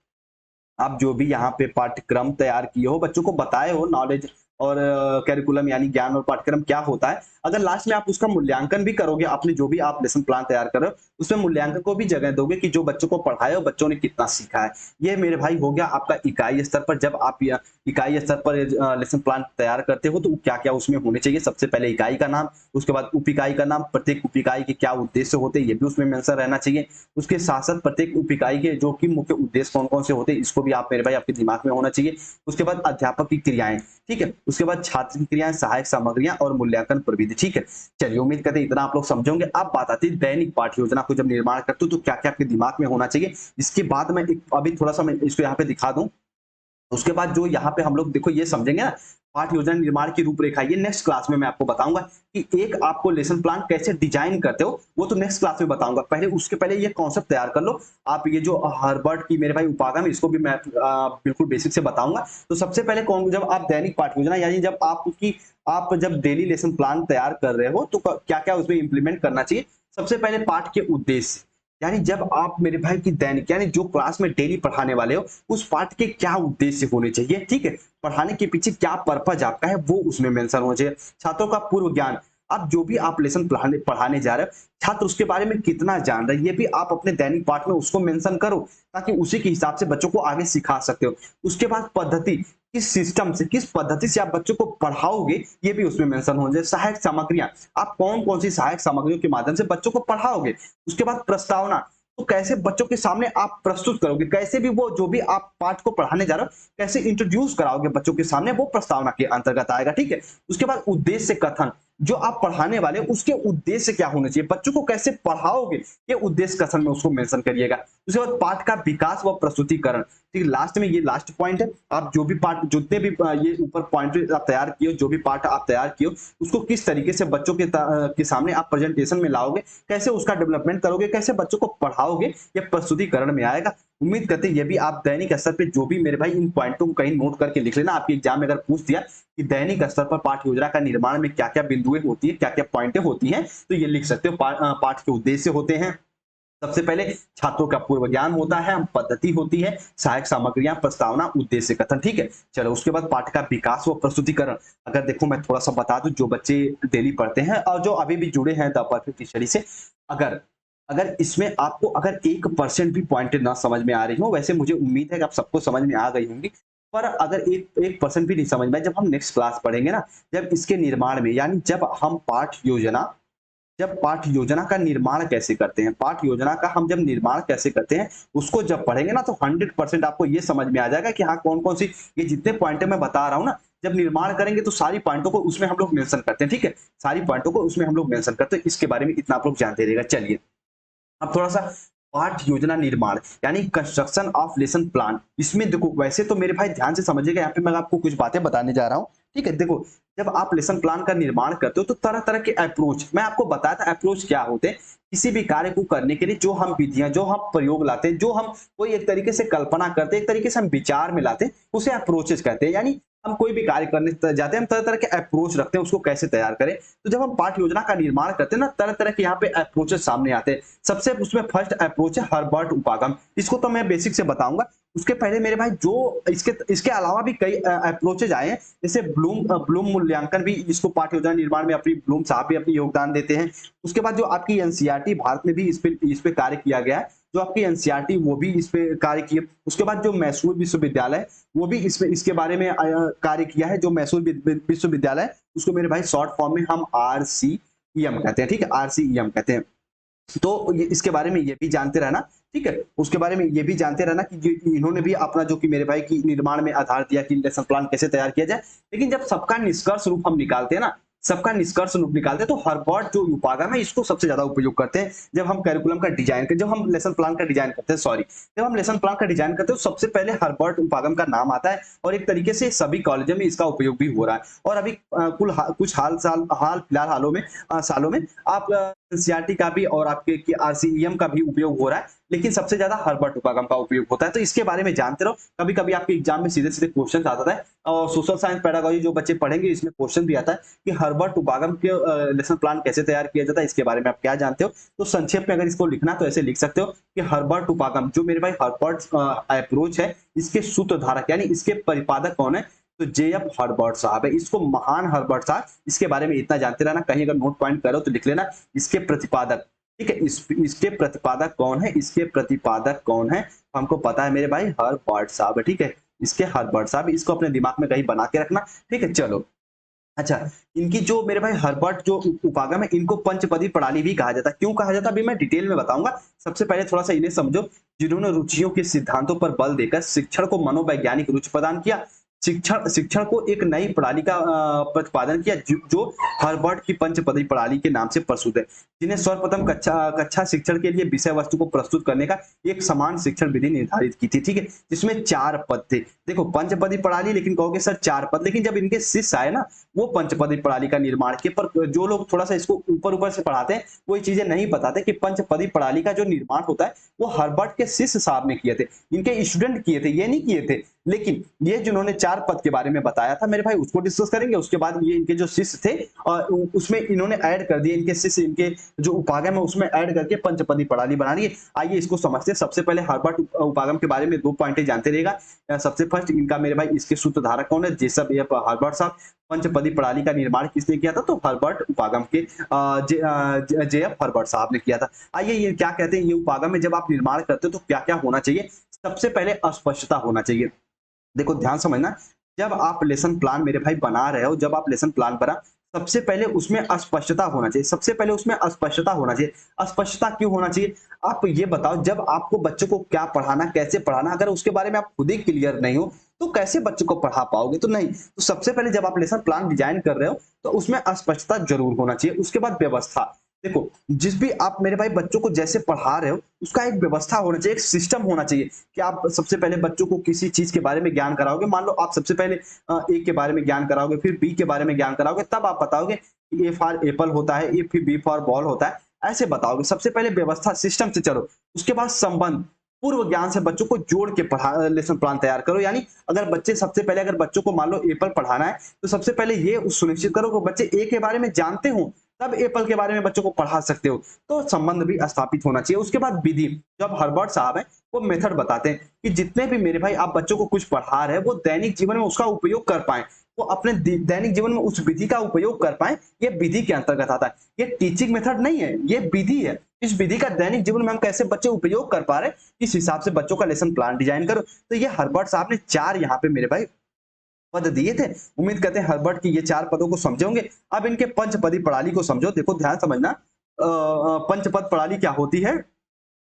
आप जो भी यहाँ पे पाठ्यक्रम तैयार किए हो, बच्चों को बताए हो नॉलेज और कैरिकुलम यानी ज्ञान और पाठ्यक्रम क्या होता है, अगर लास्ट में आप उसका मूल्यांकन भी करोगे, आपने जो भी आप लेसन प्लान तैयार कर रहे हो उसमें मूल्यांकन को भी जगह दोगे कि जो बच्चों को पढ़ाए हो बच्चों ने कितना सीखा है। ये मेरे भाई हो गया आपका इकाई स्तर पर। जब आप इकाई स्तर पर लेसन प्लान तैयार करते हो तो क्या क्या उसमें होने चाहिए, सबसे पहले इकाई का नाम, उसके बाद उप इकाई का नाम, प्रत्येक उप इकाई के क्या उद्देश्य होते हैं ये भी उसमें मेंशन रहना चाहिए। उसके साथ साथ प्रत्येक उप इकाई के जो कि मुख्य उद्देश्य कौन कौन से होते हैं इसको भी आप मेरे भाई आपके दिमाग में होना चाहिए। उसके बाद अध्यापक की क्रियाएं, ठीक है, उसके बाद छात्र की क्रियाएं, सहायक सामग्रियां और मूल्यांकन प्रविधि। ठीक है, चलिए उम्मीद करते हैं इतना आप लोग समझोगे। अब बात आती है दैनिक पाठ्य योजना को जब निर्माण करते हो तो क्या क्या आपके दिमाग में होना चाहिए। इसके बाद मैं अभी थोड़ा सा मैं इसको यहाँ पे दिखा दूं। उसके बाद जो यहाँ पे हम लोग देखो ये समझेंगे ना पाठ्य योजना निर्माण की रूपरेखा, ये नेक्स्ट क्लास में मैं आपको बताऊंगा कि एक आपको लेसन प्लान कैसे डिजाइन करते हो, वो तो नेक्स्ट क्लास में बताऊंगा। पहले उसके पहले ये कॉन्सेप्ट तैयार कर लो आप। ये जो हर्बर्ट की मेरे भाई उपागम, इसको भी मैं बिल्कुल बेसिक से बताऊंगा। तो सबसे पहले कौन, जब आप दैनिक पाठ्य योजना यानी जब आप जब डेली लेसन प्लान तैयार कर रहे हो तो क्या क्या उसमें इंप्लीमेंट करना चाहिए। सबसे पहले पाठ के उद्देश्य, यानी जब आप मेरे भाई की दैनिक यानी जो क्लास में डेली पढ़ाने वाले हो उस पाठ के क्या उद्देश्य होने चाहिए। ठीक है, पढ़ाने के पीछे क्या पर्पज आपका है वो उसमें मेंशन होना चाहिए। छात्रों का पूर्व ज्ञान, आप जो भी आप लेसन पढ़ाने जा रहे हो छात्र उसके बारे में कितना जान रहे हैं, ये भी आप अपने दैनिक पाठ में उसको मेंशन करो ताकि उसी के हिसाब से बच्चों को आगे सिखा सकते हो। उसके बाद पद्धति, किस सिस्टम से किस पद्धति से आप बच्चों को पढ़ाओगे ये भी उसमें मेंशन होना चाहिए। सहायक सामग्रियां, आप कौन कौन सी सहायक सामग्रियों के माध्यम से बच्चों को पढ़ाओगे। उसके बाद प्रस्तावना, तो कैसे बच्चों के सामने आप प्रस्तुत करोगे, कैसे भी वो जो भी आप पाठ को पढ़ाने जा रहे हो कैसे इंट्रोड्यूस कराओगे बच्चों के सामने, वो प्रस्तावना के अंतर्गत आएगा। ठीक है, उसके बाद उद्देश्य कथन, जो आप पढ़ाने वाले उसके उद्देश्य क्या होने चाहिए, बच्चों को कैसे पढ़ाओगे ये उद्देश्य कथन में उसको मेंशन करिएगा। उसके बाद पाठ का विकास व प्रस्तुतिकरण, ठीक है, लास्ट में ये लास्ट पॉइंट है। आप जो भी पाठ जितने भी ये ऊपर पॉइंट आप तैयार किए, जो भी पाठ आप तैयार किए उसको किस तरीके से बच्चों के सामने आप प्रेजेंटेशन में लाओगे, कैसे उसका डेवलपमेंट करोगे, कैसे बच्चों को पढ़ाओगे, ये प्रस्तुतिकरण में आएगा। उम्मीद करते हैं ये भी आप दैनिक स्तर पे जो भी मेरे भाई इन पॉइंटों को कहीं नोट करके लिख लेना। आपके एग्जाम में अगर पूछ दिया कि दैनिक स्तर पर पाठ्य योजना का निर्माण में क्या क्या बिंदुएं होती है, क्या क्या पॉइंटें होती हैं, तो ये लिख सकते हो। पाठ के उद्देश्य होते हैं, सबसे पहले छात्रों का पूर्व ज्ञान होता है, पद्धति होती है, सहायक सामग्रियां, प्रस्तावना, उद्देश्य कथन। ठीक है, चलो उसके बाद पाठ का विकास व प्रस्तुतिकरण। अगर देखो मैं थोड़ा सा बता दूं, जो बच्चे डेली पढ़ते हैं और जो अभी भी जुड़े हैं द परफेक्ट स्टडी से, अगर अगर इसमें आपको अगर 1% भी पॉइंट ना समझ में आ रही हो, वैसे मुझे उम्मीद है कि आप सबको समझ में आ गई होंगी, पर अगर 1% भी नहीं समझ में आए, जब हम नेक्स्ट क्लास पढ़ेंगे ना, जब इसके निर्माण में यानी जब पाठ योजना का निर्माण कैसे करते हैं, पाठ योजना का हम जब निर्माण कैसे करते हैं उसको जब पढ़ेंगे ना, तो 100% आपको ये समझ में आ जाएगा कि हाँ कौन कौन सी ये जितने पॉइंट मैं बता रहा हूँ ना, जब निर्माण करेंगे तो सारी पॉइंटों को उसमें हम लोग मेंशन करते हैं। ठीक है, सारी पॉइंटों को उसमें हम लोग मेंशन करते हैं। इसके बारे में इतना आप लोग जानते रहिएगा। चलिए अब थोड़ा सा पाठ योजना निर्माण यानी कंस्ट्रक्शन ऑफ लेसन प्लान, इसमें देखो वैसे तो मेरे भाई ध्यान से समझिएगा, यहाँ पे मैं आपको कुछ बातें बताने जा रहा हूँ। ठीक है, देखो जब आप लेसन प्लान का निर्माण करते हो तो तरह तरह के अप्रोच, मैं आपको बताया था अप्रोच क्या होते हैं। किसी भी कार्य को करने के लिए जो हम विधियां, जो हम प्रयोग लाते हैं, जो हम कोई एक तरीके से कल्पना करते हैं, एक तरीके से हम विचार में लाते हैं, उसे अप्रोचेस कहते हैं। यानी हम कोई भी कार्य करने जाते हैं हम तरह तरह के अप्रोच रखते हैं उसको कैसे तैयार करें। तो जब हम पाठ योजना का निर्माण करते हैं ना, तरह तरह के यहाँ पे अप्रोचेस सामने आते हैं। सबसे उसमें फर्स्ट अप्रोच है हर्बर्ट उपागम, इसको तो मैं बेसिक से बताऊंगा। उसके पहले मेरे भाई जो इसके अलावा भी कई अप्रोचेज आए हैं, जैसे ब्लूम मूल्यांकन भी इसको पाठ्य योजना निर्माण में अपनी ब्लूम साहब भी अपनी योगदान देते हैं। उसके बाद जो आपकी एनसीईआरटी भारत में भी इस पे कार्य किया गया है, जो आपकी एनसीईआरटी वो भी इस पे कार्य किए। उसके बाद जो मैसूर विश्वविद्यालय वो भी इसके बारे में कार्य किया है, जो मैसूर विश्वविद्यालय उसको मेरे भाई शॉर्ट फॉर्म में हम RCEM कहते हैं, ठीक है, RCEM कहते हैं। तो इसके बारे में ये भी जानते रहना, ठीक है, उसके बारे में ये भी जानते रहना कि इन्होंने भी अपना जो कि मेरे भाई की निर्माण में आधार दिया कि लेसन प्लान कैसे तैयार किया जाए। लेकिन जब सबका निष्कर्ष रूप हम निकालते हैं ना, सबका निष्कर्ष रूप निकालते हैं, तो हर्बर्ट जो उपागम है इसको सबसे ज्यादा उपयोग करते हैं जब हम कैरिकुलम का डिजाइन जब हम लेसन प्लान का डिजाइन करते हैं, सॉरी, जब हम लेसन प्लान का डिजाइन करते हैं तो सबसे पहले हर्बर्ट उपागम का नाम आता है और एक तरीके से सभी कॉलेजों में इसका उपयोग भी हो रहा है। और अभी कुछ हाल फिलहाल सालों में आप एनसीईआरटी का भी और आपके आरसीईएम का भी उपयोग हो रहा है, लेकिन सबसे ज्यादा हर्बर्ट उपागम का उपयोग होता है। तो इसके बारे में जानते रहो, कभी कभी आपके एग्जाम में सीधे सीधे क्वेश्चन आता है और सोशल साइंस पेडागोजी जो बच्चे पढ़ेंगे इसमें क्वेश्चन भी आता है कि हर्बर्ट उपागम के लेसन प्लान कैसे तैयार किया जाता है, इसके बारे में आप क्या जानते हो। तो संक्षेप में अगर इसको लिखना तो ऐसे लिख सकते हो कि हर्बर्ट उपागम जो मेरे भाई हर्बर्ट अप्रोच है, इसके सूत्रधारक यानी इसके परिपादक कौन है, तो JF हर्बर्ट साहब है। इसको महान हर्बर्ट साहब, इसके बारे में इतना जानते रहना, कहीं अगर नोट पॉइंट करो तो लिख लेना इसके प्रतिपादक, ठीक है। इसके प्रतिपादक कौन है, इसके प्रतिपादक कौन है, हमको पता है मेरे भाई हर्बर्ट साहब है, ठीक है, इसके हर्बर्ट साहब, इसको अपने दिमाग में कहीं बना के रखना, ठीक है। चलो अच्छा, इनकी जो मेरे भाई हर्बर्ट जो उपागम है इनको पंचपदी प्रणाली भी कहा जाता है। क्यों कहा जाता है अभी मैं डिटेल में बताऊंगा। सबसे पहले थोड़ा सा इन्हें समझो, जिन्होंने रुचियों के सिद्धांतों पर बल देकर शिक्षण को मनोवैज्ञानिक रुचि प्रदान किया, शिक्षण शिक्षण को एक नई प्रणाली का प्रतिपादन किया जो हर्बर्ट की पंचपदी प्रणाली के नाम से प्रस्तुत है, जिन्हें सर्वप्रथम कक्षा शिक्षण के लिए विषय वस्तु को प्रस्तुत करने का एक समान शिक्षण विधि निर्धारित की थी, ठीक है, जिसमें 4 पद थे। देखो पंचपदी प्रणाली, लेकिन कहोगे सर 4 पद, लेकिन जब इनके शिष्य आए ना वो पंचपदी प्रणाली का निर्माण किए, पर जो लोग थोड़ा सा इसको ऊपर ऊपर से पढ़ाते हैं वो ये चीजें नहीं बताते कि पंचपदी प्रणाली का जो निर्माण होता है वो हर्बर्ट के शिष्य साहब ने किए थे, इनके स्टूडेंट किए थे, ये नहीं किए थे। लेकिन ये जिन्होंने 4 पद के बारे में बताया था मेरे भाई उसको डिस्कस करेंगे। उसके बाद ये इनके जो शिष्य थे और उसमें इन्होंने ऐड कर दिए, इनके शिष्य इनके जो उपागम है उसमें ऐड करके पंचपदी प्रणाली बना दी। आइए इसको समझते हैं। सबसे पहले हर्बर्ट उपागम के बारे में 2 पॉइंट जानते रहेगा। सबसे फर्स्ट इनका मेरे भाई इसके सूत्रधारक कौन है, जेसब हर्बर्ट साहब। पंचपदी प्रणाली का निर्माण किसने किया था, तो हर्बर्ट उपागम के JF हर्बर्ट साहब ने किया था। आइए ये क्या कहते हैं, ये उपागम में जब आप निर्माण करते हो तो क्या क्या होना चाहिए। सबसे पहले अस्पष्टता होना चाहिए। देखो ध्यान समझना, जब आप लेसन प्लान मेरे भाई बना रहे हो, जब आप लेसन प्लान बना, सबसे पहले उसमें अस्पष्टता होना चाहिए, सबसे पहले उसमें अस्पष्टता होना चाहिए। अस्पष्टता क्यों होना चाहिए, आप ये बताओ, जब आपको बच्चों को क्या पढ़ाना, कैसे पढ़ाना, अगर उसके बारे में आप खुद ही क्लियर नहीं हो तो कैसे बच्चों को पढ़ा पाओगे, तो नहीं। तो सबसे पहले जब आप लेसन प्लान डिजाइन कर रहे हो तो उसमें अस्पष्टता जरूर होना चाहिए। उसके बाद व्यवस्था, देखो जिस भी आप मेरे भाई बच्चों को जैसे पढ़ा रहे हो उसका एक व्यवस्था होना चाहिए, एक सिस्टम होना चाहिए कि आप सबसे पहले बच्चों को किसी चीज के बारे में ज्ञान कराओगे। मान लो आप सबसे पहले ए के बारे में ज्ञान कराओगे, फिर बी के बारे में ज्ञान कराओगे, तब आप बताओगे कि ए फॉर एप्पल होता है, ए फिर बी फॉर बॉल होता है, ऐसे बताओगे। सबसे पहले व्यवस्था सिस्टम से चलो। उसके बाद संबंध, पूर्व ज्ञान से बच्चों को जोड़ के पढ़ा लेसन प्लान तैयार करो। यानी अगर बच्चे सबसे पहले अगर बच्चों को मान लो एप्पल पढ़ाना है तो सबसे पहले ये सुनिश्चित करो कि बच्चे ए के बारे में जानते हो, तब एप्पल के बारे में बच्चों को पढ़ा सकते हो। तो संबंध भी स्थापित होना चाहिए। उसके बाद विधि, जब हर्बर्ट साहब है वो मेथड बताते हैं कि जितने भी मेरे भाई आप बच्चों को कुछ पढ़ा रहे हैं वो दैनिक जीवन में उसका उपयोग कर पाए, वो अपने दैनिक जीवन में उस विधि का उपयोग कर पाए, ये विधि के अंतर्गत आता है। ये टीचिंग मेथड नहीं है, ये विधि है। इस विधि का दैनिक जीवन में हम कैसे बच्चे उपयोग कर पा रहे हैं, इस हिसाब से बच्चों का लेसन प्लान डिजाइन करो। तो ये हर्बर्ट साहब ने 4 यहाँ पे मेरे भाई पद दिए थे। उम्मीद करते हैं हर्बर्ट की ये 4 पदों को समझे होंगे। अब इनके पंचपदी प्रणाली को समझो। देखो ध्यान समझना, पंचपद प्रणाली क्या होती है।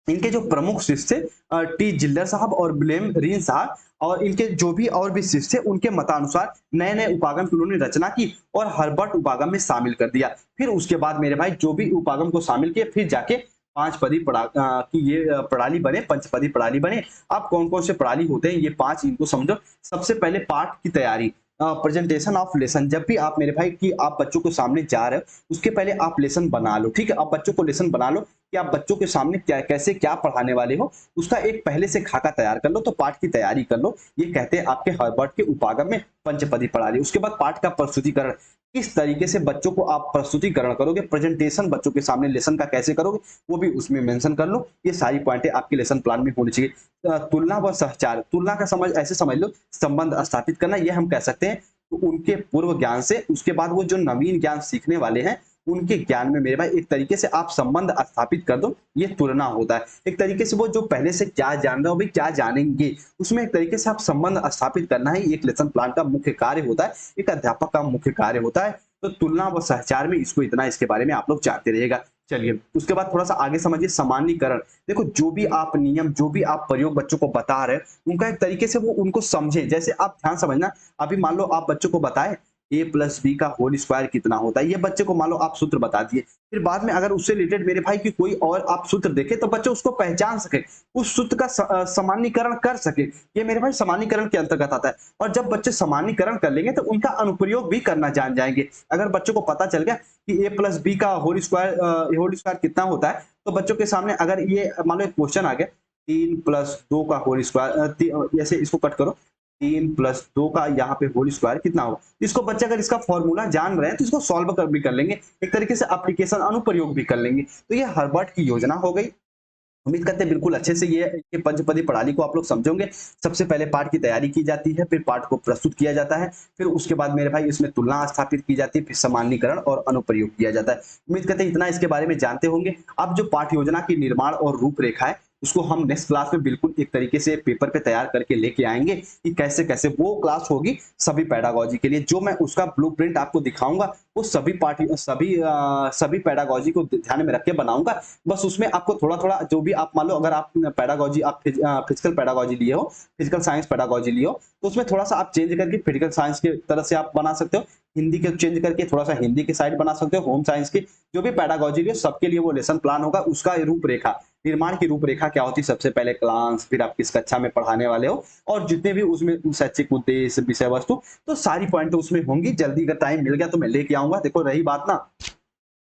इनके जो प्रमुख शिष्य थे टी जिल्लर साहब और विलियम रीन साहब, और इनके जो भी और भी शिष्य थे उनके मतानुसार नए नए उपागम की उन्होंने रचना की और हर्बर्ट उपागम में शामिल कर दिया। फिर उसके बाद मेरे भाई जो भी उपागम को शामिल किए, फिर जाके पांचपदी की ये प्रणाली बने, पंचपदी प्रणाली बने। अब कौन कौन से प्रणाली होते हैं ये 5, इनको समझो। सबसे पहले पाठ की तैयारी, प्रेजेंटेशन ऑफ लेसन। जब भी आप मेरे भाई कि आप बच्चों के सामने जा रहे हो उसके पहले आप लेसन बना लो, ठीक है। आप बच्चों को लेसन बना लो कि आप बच्चों के सामने क्या कैसे क्या पढ़ाने वाले हो, उसका एक पहले से खाका तैयार कर लो। तो पाठ की तैयारी कर लो, ये कहते हैं आपके हर्बर्ट के उपागम में पंचपदी प्रणाली। उसके बाद पाठ का प्रस्तुतिकरण, किस तरीके से बच्चों को आप प्रस्तुतिकरण करोगे, प्रेजेंटेशन बच्चों के सामने लेसन का कैसे करोगे वो भी उसमें मेंशन कर लो। ये सारी पॉइंटें आपके लेसन प्लान में होनी चाहिए। तुलना व सहचार, तुलना का समझ ऐसे समझ लो, संबंध स्थापित करना, ये हम कह सकते हैं। तो उनके पूर्व ज्ञान से उसके बाद वो जो नवीन ज्ञान सीखने वाले हैं उनके ज्ञान में मेरे भाई एक तरीके से आप संबंध स्थापित कर दो, ये तुलना होता है। एक तरीके से वो जो पहले से क्या जान रहे हो, भाई क्या जानेंगे, उसमें एक तरीके से आप संबंध स्थापित करना है। एक लेसन प्लान का मुख्य कार्य होता है, एक अध्यापक का मुख्य कार्य होता है। तो तुलना व सहचार में इसको इतना इसके बारे में आप लोग जानते रहिएगा। चलिए उसके बाद थोड़ा सा आगे समझिए सामान्यीकरण। देखो जो भी आप नियम, जो भी आप प्रयोग बच्चों को बता रहे हैं, उनका एक तरीके से वो उनको समझे। जैसे आप ध्यान समझना, अभी मान लो आप बच्चों को बताएं ए प्लस बी का होल स्क्वायर कितना होता है, ये बच्चे को मान लो आप सूत्र बता दिए, फिर बाद में अगर उससे रिलेटेड मेरे भाई की कोई और आप सूत्र देखे तो बच्चे उसको पहचान सके, उस सूत्र का सामान्यीकरण कर सके। ये मेरे भाई सामान्यीकरण के अंतर्गत आता है। और जब बच्चे सामान्यीकरण कर लेंगे तो उनका अनुप्रयोग भी करना जान जाएंगे। अगर बच्चों को पता चल गया कि ए प्लस बी का होल स्क्वायर कितना होता है, तो बच्चों के सामने अगर ये मान लो एक क्वेश्चन आ गया 3+2 का होल स्क्वायर, जैसे इसको कट करो, 3+2 का यहाँ पे होल स्क्वायर कितना होगा, इसको बच्चे अगर इसका फॉर्मूला जान रहे हैं तो इसको सॉल्व कर भी कर लेंगे, एक तरीके से एप्लीकेशन अनुप्रयोग भी कर लेंगे। तो ये हर्बर्ट की योजना हो गई। उम्मीद करते हैं बिल्कुल अच्छे से ये पंचपदी प्रणाली को आप लोग समझोगे। सबसे पहले पाठ की तैयारी की जाती है, फिर पाठ को प्रस्तुत किया जाता है, फिर उसके बाद मेरे भाई इसमें तुलना स्थापित की जाती है, फिर सामान्यीकरण और अनुप्रयोग किया जाता है। उम्मीद करते हैं इतना इसके बारे में जानते होंगे। अब जो पाठ योजना की निर्माण और रूपरेखा है, उसको हम नेक्स्ट क्लास में बिल्कुल एक तरीके से पेपर पे तैयार करके लेके आएंगे कि कैसे कैसे वो क्लास होगी सभी पेडागोजी के लिए। जो मैं उसका ब्लूप्रिंट आपको दिखाऊंगा वो सभी पेडागोजी को ध्यान में रख के बनाऊंगा। बस उसमें आपको थोड़ा थोड़ा जो भी आप मान लो, अगर आप पेडागोजी आप फिजिकल पेडागोजी लिए हो, फिजिकल साइंस पेडागोजी लिए हो, तो उसमें थोड़ा सा आप चेंज करके फिजिकल साइंस के तरह से आप बना सकते हो, हिंदी के चेंज करके थोड़ा सा हिंदी के साइड बना सकते हो, होम साइंस की जो भी पेडागोजी लिए सबके लिए वो लेसन प्लान होगा। उसका रूपरेखा, निर्माण की रूपरेखा क्या होती है, सबसे पहले क्लास, फिर आप किस कक्षा में पढ़ाने वाले हो, और जितने भी उसमें शैक्षिक उद्देश्य, विषय वस्तु, तो सारी पॉइंट उसमें होंगी। जल्दी अगर टाइम मिल गया तो मैं लेके आऊंगा। देखो रही बात ना,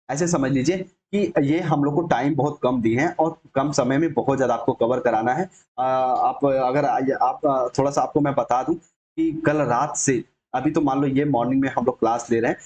ऐसे समझ लीजिए कि ये हम लोग को टाइम बहुत कम दी है और कम समय में बहुत ज्यादा आपको कवर कराना है। आप अगर आप थोड़ा सा आपको मैं बता दूं कि कल रात से, अभी तो मान लो ये मॉर्निंग में हम लोग क्लास ले रहे हैं,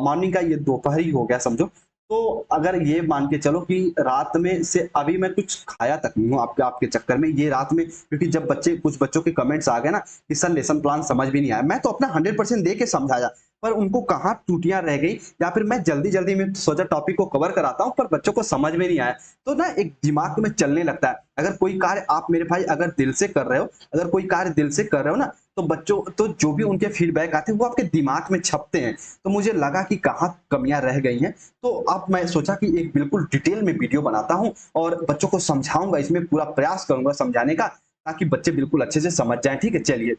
मॉर्निंग का ये दोपहर ही हो गया समझो। तो अगर ये मान के चलो कि रात में से अभी मैं कुछ खाया तक नहीं हूँ आपके आपके चक्कर में, ये रात में, क्योंकि जब कुछ बच्चों के कमेंट्स आ गए ना कि सर लेसन प्लान समझ भी नहीं आया, मैं तो अपना 100% दे के समझाया, पर उनको कहाँ त्रुटियां रह गई, या फिर मैं जल्दी जल्दी में सोचा टॉपिक को कवर कराता हूँ पर बच्चों को समझ में नहीं आया। तो ना एक दिमाग में चलने लगता है। अगर कोई कार्य आप मेरे भाई अगर दिल से कर रहे हो, अगर कोई कार्य दिल से कर रहे हो ना, तो बच्चों तो जो भी उनके फीडबैक आते हैं वो आपके दिमाग में छपते हैं। तो मुझे लगा कि कहाँ कमियां रह गई हैं, तो अब मैं सोचा कि एक बिल्कुल डिटेल में वीडियो बनाता हूँ और बच्चों को समझाऊंगा, इसमें पूरा प्रयास करूंगा समझाने का, ताकि बच्चे बिल्कुल अच्छे से समझ जाएं। ठीक है, चलिए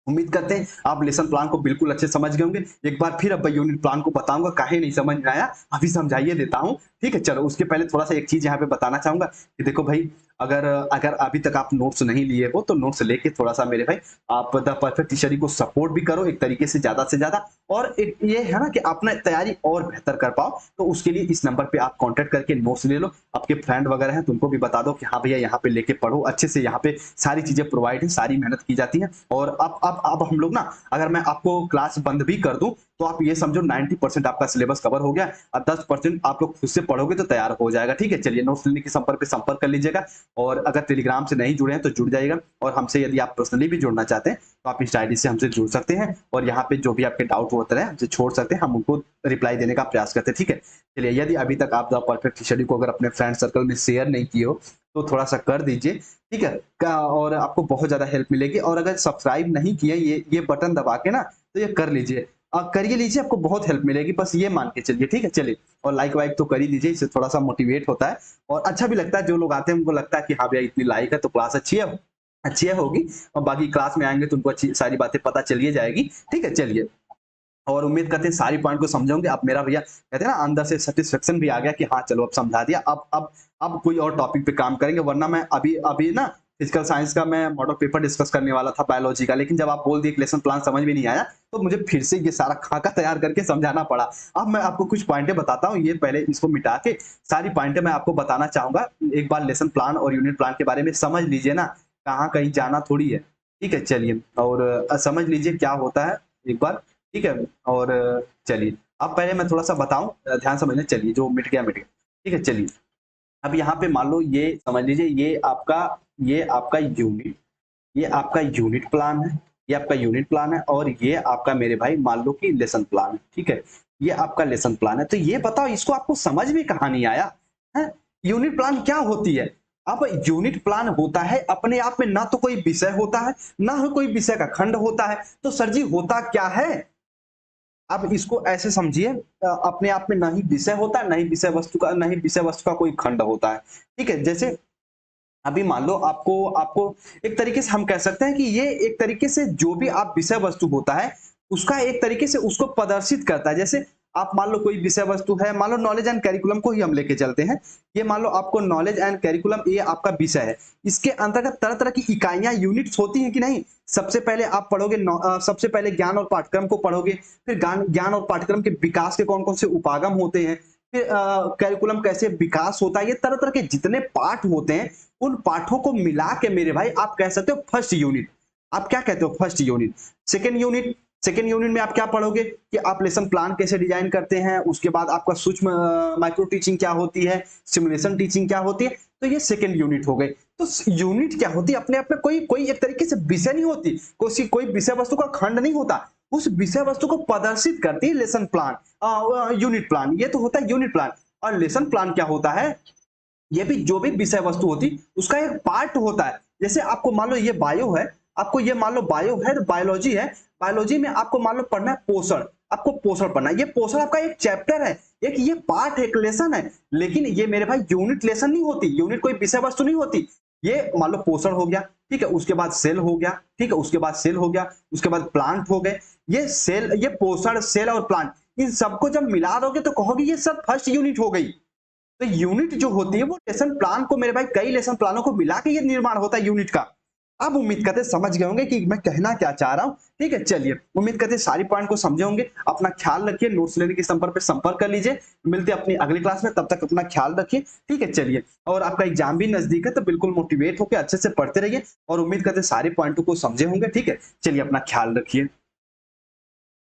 उम्मीद करते हैं आप लेसन प्लान को बिल्कुल अच्छे समझ गए होंगे। एक बार फिर अब यूनिट प्लान को बताऊंगा, काहे नहीं समझ में आया अभी समझाइए देता हूं। ठीक है, चलो उसके पहले थोड़ा सा एक चीज यहाँ पे बताना चाहूंगा कि देखो भाई, अगर अगर अभी तक आप नोट्स नहीं लिए हो तो नोट्स लेके थोड़ा सा मेरे भाई आप द परफेक्ट स्टडी को सपोर्ट भी करो एक तरीके से ज्यादा, और एक ये है ना कि अपना तैयारी और बेहतर कर पाओ। तो उसके लिए इस नंबर पे आप कांटेक्ट करके नोट्स ले लो। आपके फ्रेंड वगैरह हैं तो उनको भी बता दो कि हाँ भैया यहाँ पे लेके पढ़ो अच्छे से, यहाँ पे सारी चीजें प्रोवाइड है, सारी मेहनत की जाती है। और अब हम लोग ना, अगर मैं आपको क्लास बंद भी कर दूं तो आप ये समझो 90% आपका सिलेबस कवर हो गया, और 10% आप लोग खुद से पढ़ोगे तो तैयार हो जाएगा। ठीक है, चलिए नोट्स लेने के संपर्क पे संपर्क कर लीजिएगा। और अगर टेलीग्राम से नहीं जुड़े हैं तो जुड़ जाइएगा, और हमसे यदि आप पर्सनली भी जुड़ना चाहते हैं तो आप इस आईडी से हमसे जुड़ सकते हैं, और यहाँ पे जो भी आपके डाउट होते हैं हमसे छोड़ सकते हैं, हम उनको रिप्लाई देने का प्रयास करते हैं। ठीक है, चलिए यदि अभी तक आप द परफेक्ट स्टडी को अगर अपने फ्रेंड सर्कल में शेयर नहीं किए हो तो थोड़ा सा कर दीजिए। ठीक है, और आपको बहुत ज्यादा हेल्प मिलेगी। और अगर सब्सक्राइब नहीं किए, ये बटन दबा के ना तो ये कर लीजिए, करिए लीजिए, आपको बहुत हेल्प मिलेगी, बस ये मान के चलिए। ठीक है, चलिए और लाइक वाइक तो कर ही दीजिए, इससे थोड़ा सा मोटिवेट होता है और अच्छा भी लगता है। जो लोग आते हैं उनको लगता है कि हाँ भैया इतनी लाइक है तो क्लास अच्छी है होगी, और बाकी क्लास में आएंगे तो उनको अच्छी सारी बातें पता चलिए जाएगी। ठीक है, चलिए और उम्मीद करते हैं सारी पॉइंट को समझोगे। अब मेरा भैया कहते हैं ना अंदर से सेटिस्फेक्शन भी आ गया कि हाँ चलो अब समझा दिया, अब कोई और टॉपिक पे काम करेंगे। वरना मैं अभी अभी ना फिजिकल साइंस का मैं मॉडल पेपर डिस्कस करने वाला था बायोलॉजी का, लेकिन जब आप बोल दिए लेसन प्लान समझ में नहीं आया तो मुझे फिर से ये सारा खाका तैयार करके समझाना पड़ा। अब मैं आपको कुछ पॉइंटें बताता हूँ, ये पहले इसको मिटा के सारी पॉइंटें मैं आपको बताना चाहूंगा। एक बार लेसन प्लान और यूनिट प्लान के बारे में समझ लीजिए ना, कहाँ कहीं जाना थोड़ी है। ठीक है, चलिए और समझ लीजिए क्या होता है एक बार। ठीक है, और चलिए अब पहले मैं थोड़ा सा बताऊं, ध्यान समझना। चलिए जो मिट गया। ठीक है, चलिए अब यहाँ पे मान लो ये समझ लीजिए, ये आपका यूनिट प्लान है, ये आपका यूनिट प्लान है, और ये आपका मेरे भाई मान लो कि लेसन प्लान है। ठीक है, ये आपका लेसन प्लान है। तो ये बताओ इसको आपको समझ में कहाँ नहीं आया है? यूनिट प्लान क्या होती है? अब यूनिट प्लान होता है अपने आप में, ना तो कोई विषय होता है ना ही कोई विषय का खंड होता है। तो सर जी होता क्या है? आप इसको ऐसे समझिए, अपने आप में ना ही विषय होता है, ना ही विषय वस्तु का कोई खंड होता है। ठीक है? जैसे अभी मान लो आपको आपको एक तरीके से हम कह सकते हैं कि ये एक तरीके से जो भी आप विषय वस्तु होता है, उसका एक तरीके से उसको प्रदर्शित करता है। जैसे आप मान लो कोई विषय वस्तु है, मान लो नॉलेज एंड करिकुलम को ही हम लेके चलते हैं। ये मान लो आपको नॉलेज एंड करिकुलम ये आपका विषय है। इसके अंतर्गत तरह-तरह की इकाइयाँ, यूनिट्स होती हैं कि नहीं? सबसे पहले आप पढ़ोगे सबसे पहले ज्ञान और पाठ्यक्रम को पढ़ोगे, फिर ज्ञान और पाठ्यक्रम के विकास के कौन-कौन से उपागम होते हैं, फिर करिकुलम कैसे विकास होता है, ये तरह-तरह के जितने पाठ होते हैं, उन पाठों को मिला के मेरे भाई आप कह सकते हो फर्स्ट यूनिट। आप क्या कहते हो? First unit. सेकंड यूनिट में आप क्या पढ़ोगे कि आप लेसन प्लान कैसे डिजाइन करते हैं, उसके बाद आपका सूक्ष्म माइक्रो टीचिंग क्या होती है, सिमुलेशन टीचिंग क्या होती है। तो ये सेकंड यूनिट हो गई। तो यूनिट क्या होती है? अपने आप में कोई कोई एक तरीके से विषय नहीं होती, कोई विषय वस्तु का खंड नहीं होता। उस विषय वस्तु को प्रदर्शित करती है लेसन प्लान, यूनिट प्लान। ये तो होता है यूनिट प्लान। और लेसन प्लान क्या होता है? ये भी जो भी विषय वस्तु होती उसका एक पार्ट होता है। जैसे आपको मान लो ये बायो है, आपको ये मान लो बायो है, बायोलॉजी है। बायोलॉजी में आपको मान लो पढ़ना है पोषण, आपको पोषण पढ़ना है। ये पोषण आपका एक चैप्टर है, एक ये पार्ट है, एक लेसन है। लेकिन ये मेरे भाई यूनिट लेसन नहीं होती, यूनिट कोई विषय वस्तु नहीं होती। ये मान लो पोषण हो गया, ठीक है, उसके बाद सेल हो गया, ठीक है, उसके बाद सेल हो गया, उसके बाद प्लांट हो गए। ये सेल, ये पोषण, सेल और प्लांट, इन सबको जब मिला दोगे तो कहोगे ये सब फर्स्ट यूनिट हो गई। तो यूनिट जो होती है वो लेसन प्लान को मेरे भाई कई लेसन प्लानों को मिला के ये निर्माण होता है यूनिट का। अब उम्मीद करते समझ गए होंगे कि मैं कहना क्या चाह रहा हूँ। ठीक है, चलिए उम्मीद करते सारी पॉइंट को समझे होंगे। अपना ख्याल रखिए, नोट्स लेने के संपर्क पे संपर्क कर लीजिए। मिलते हैं अपनी अगली क्लास में, तब तक अपना ख्याल रखिए। ठीक है, चलिए। और आपका एग्जाम भी नजदीक है तो बिल्कुल मोटिवेट होकर अच्छे से पढ़ते रहिए और उम्मीद करते सारे पॉइंटों को समझे होंगे। ठीक है, चलिए अपना ख्याल रखिए।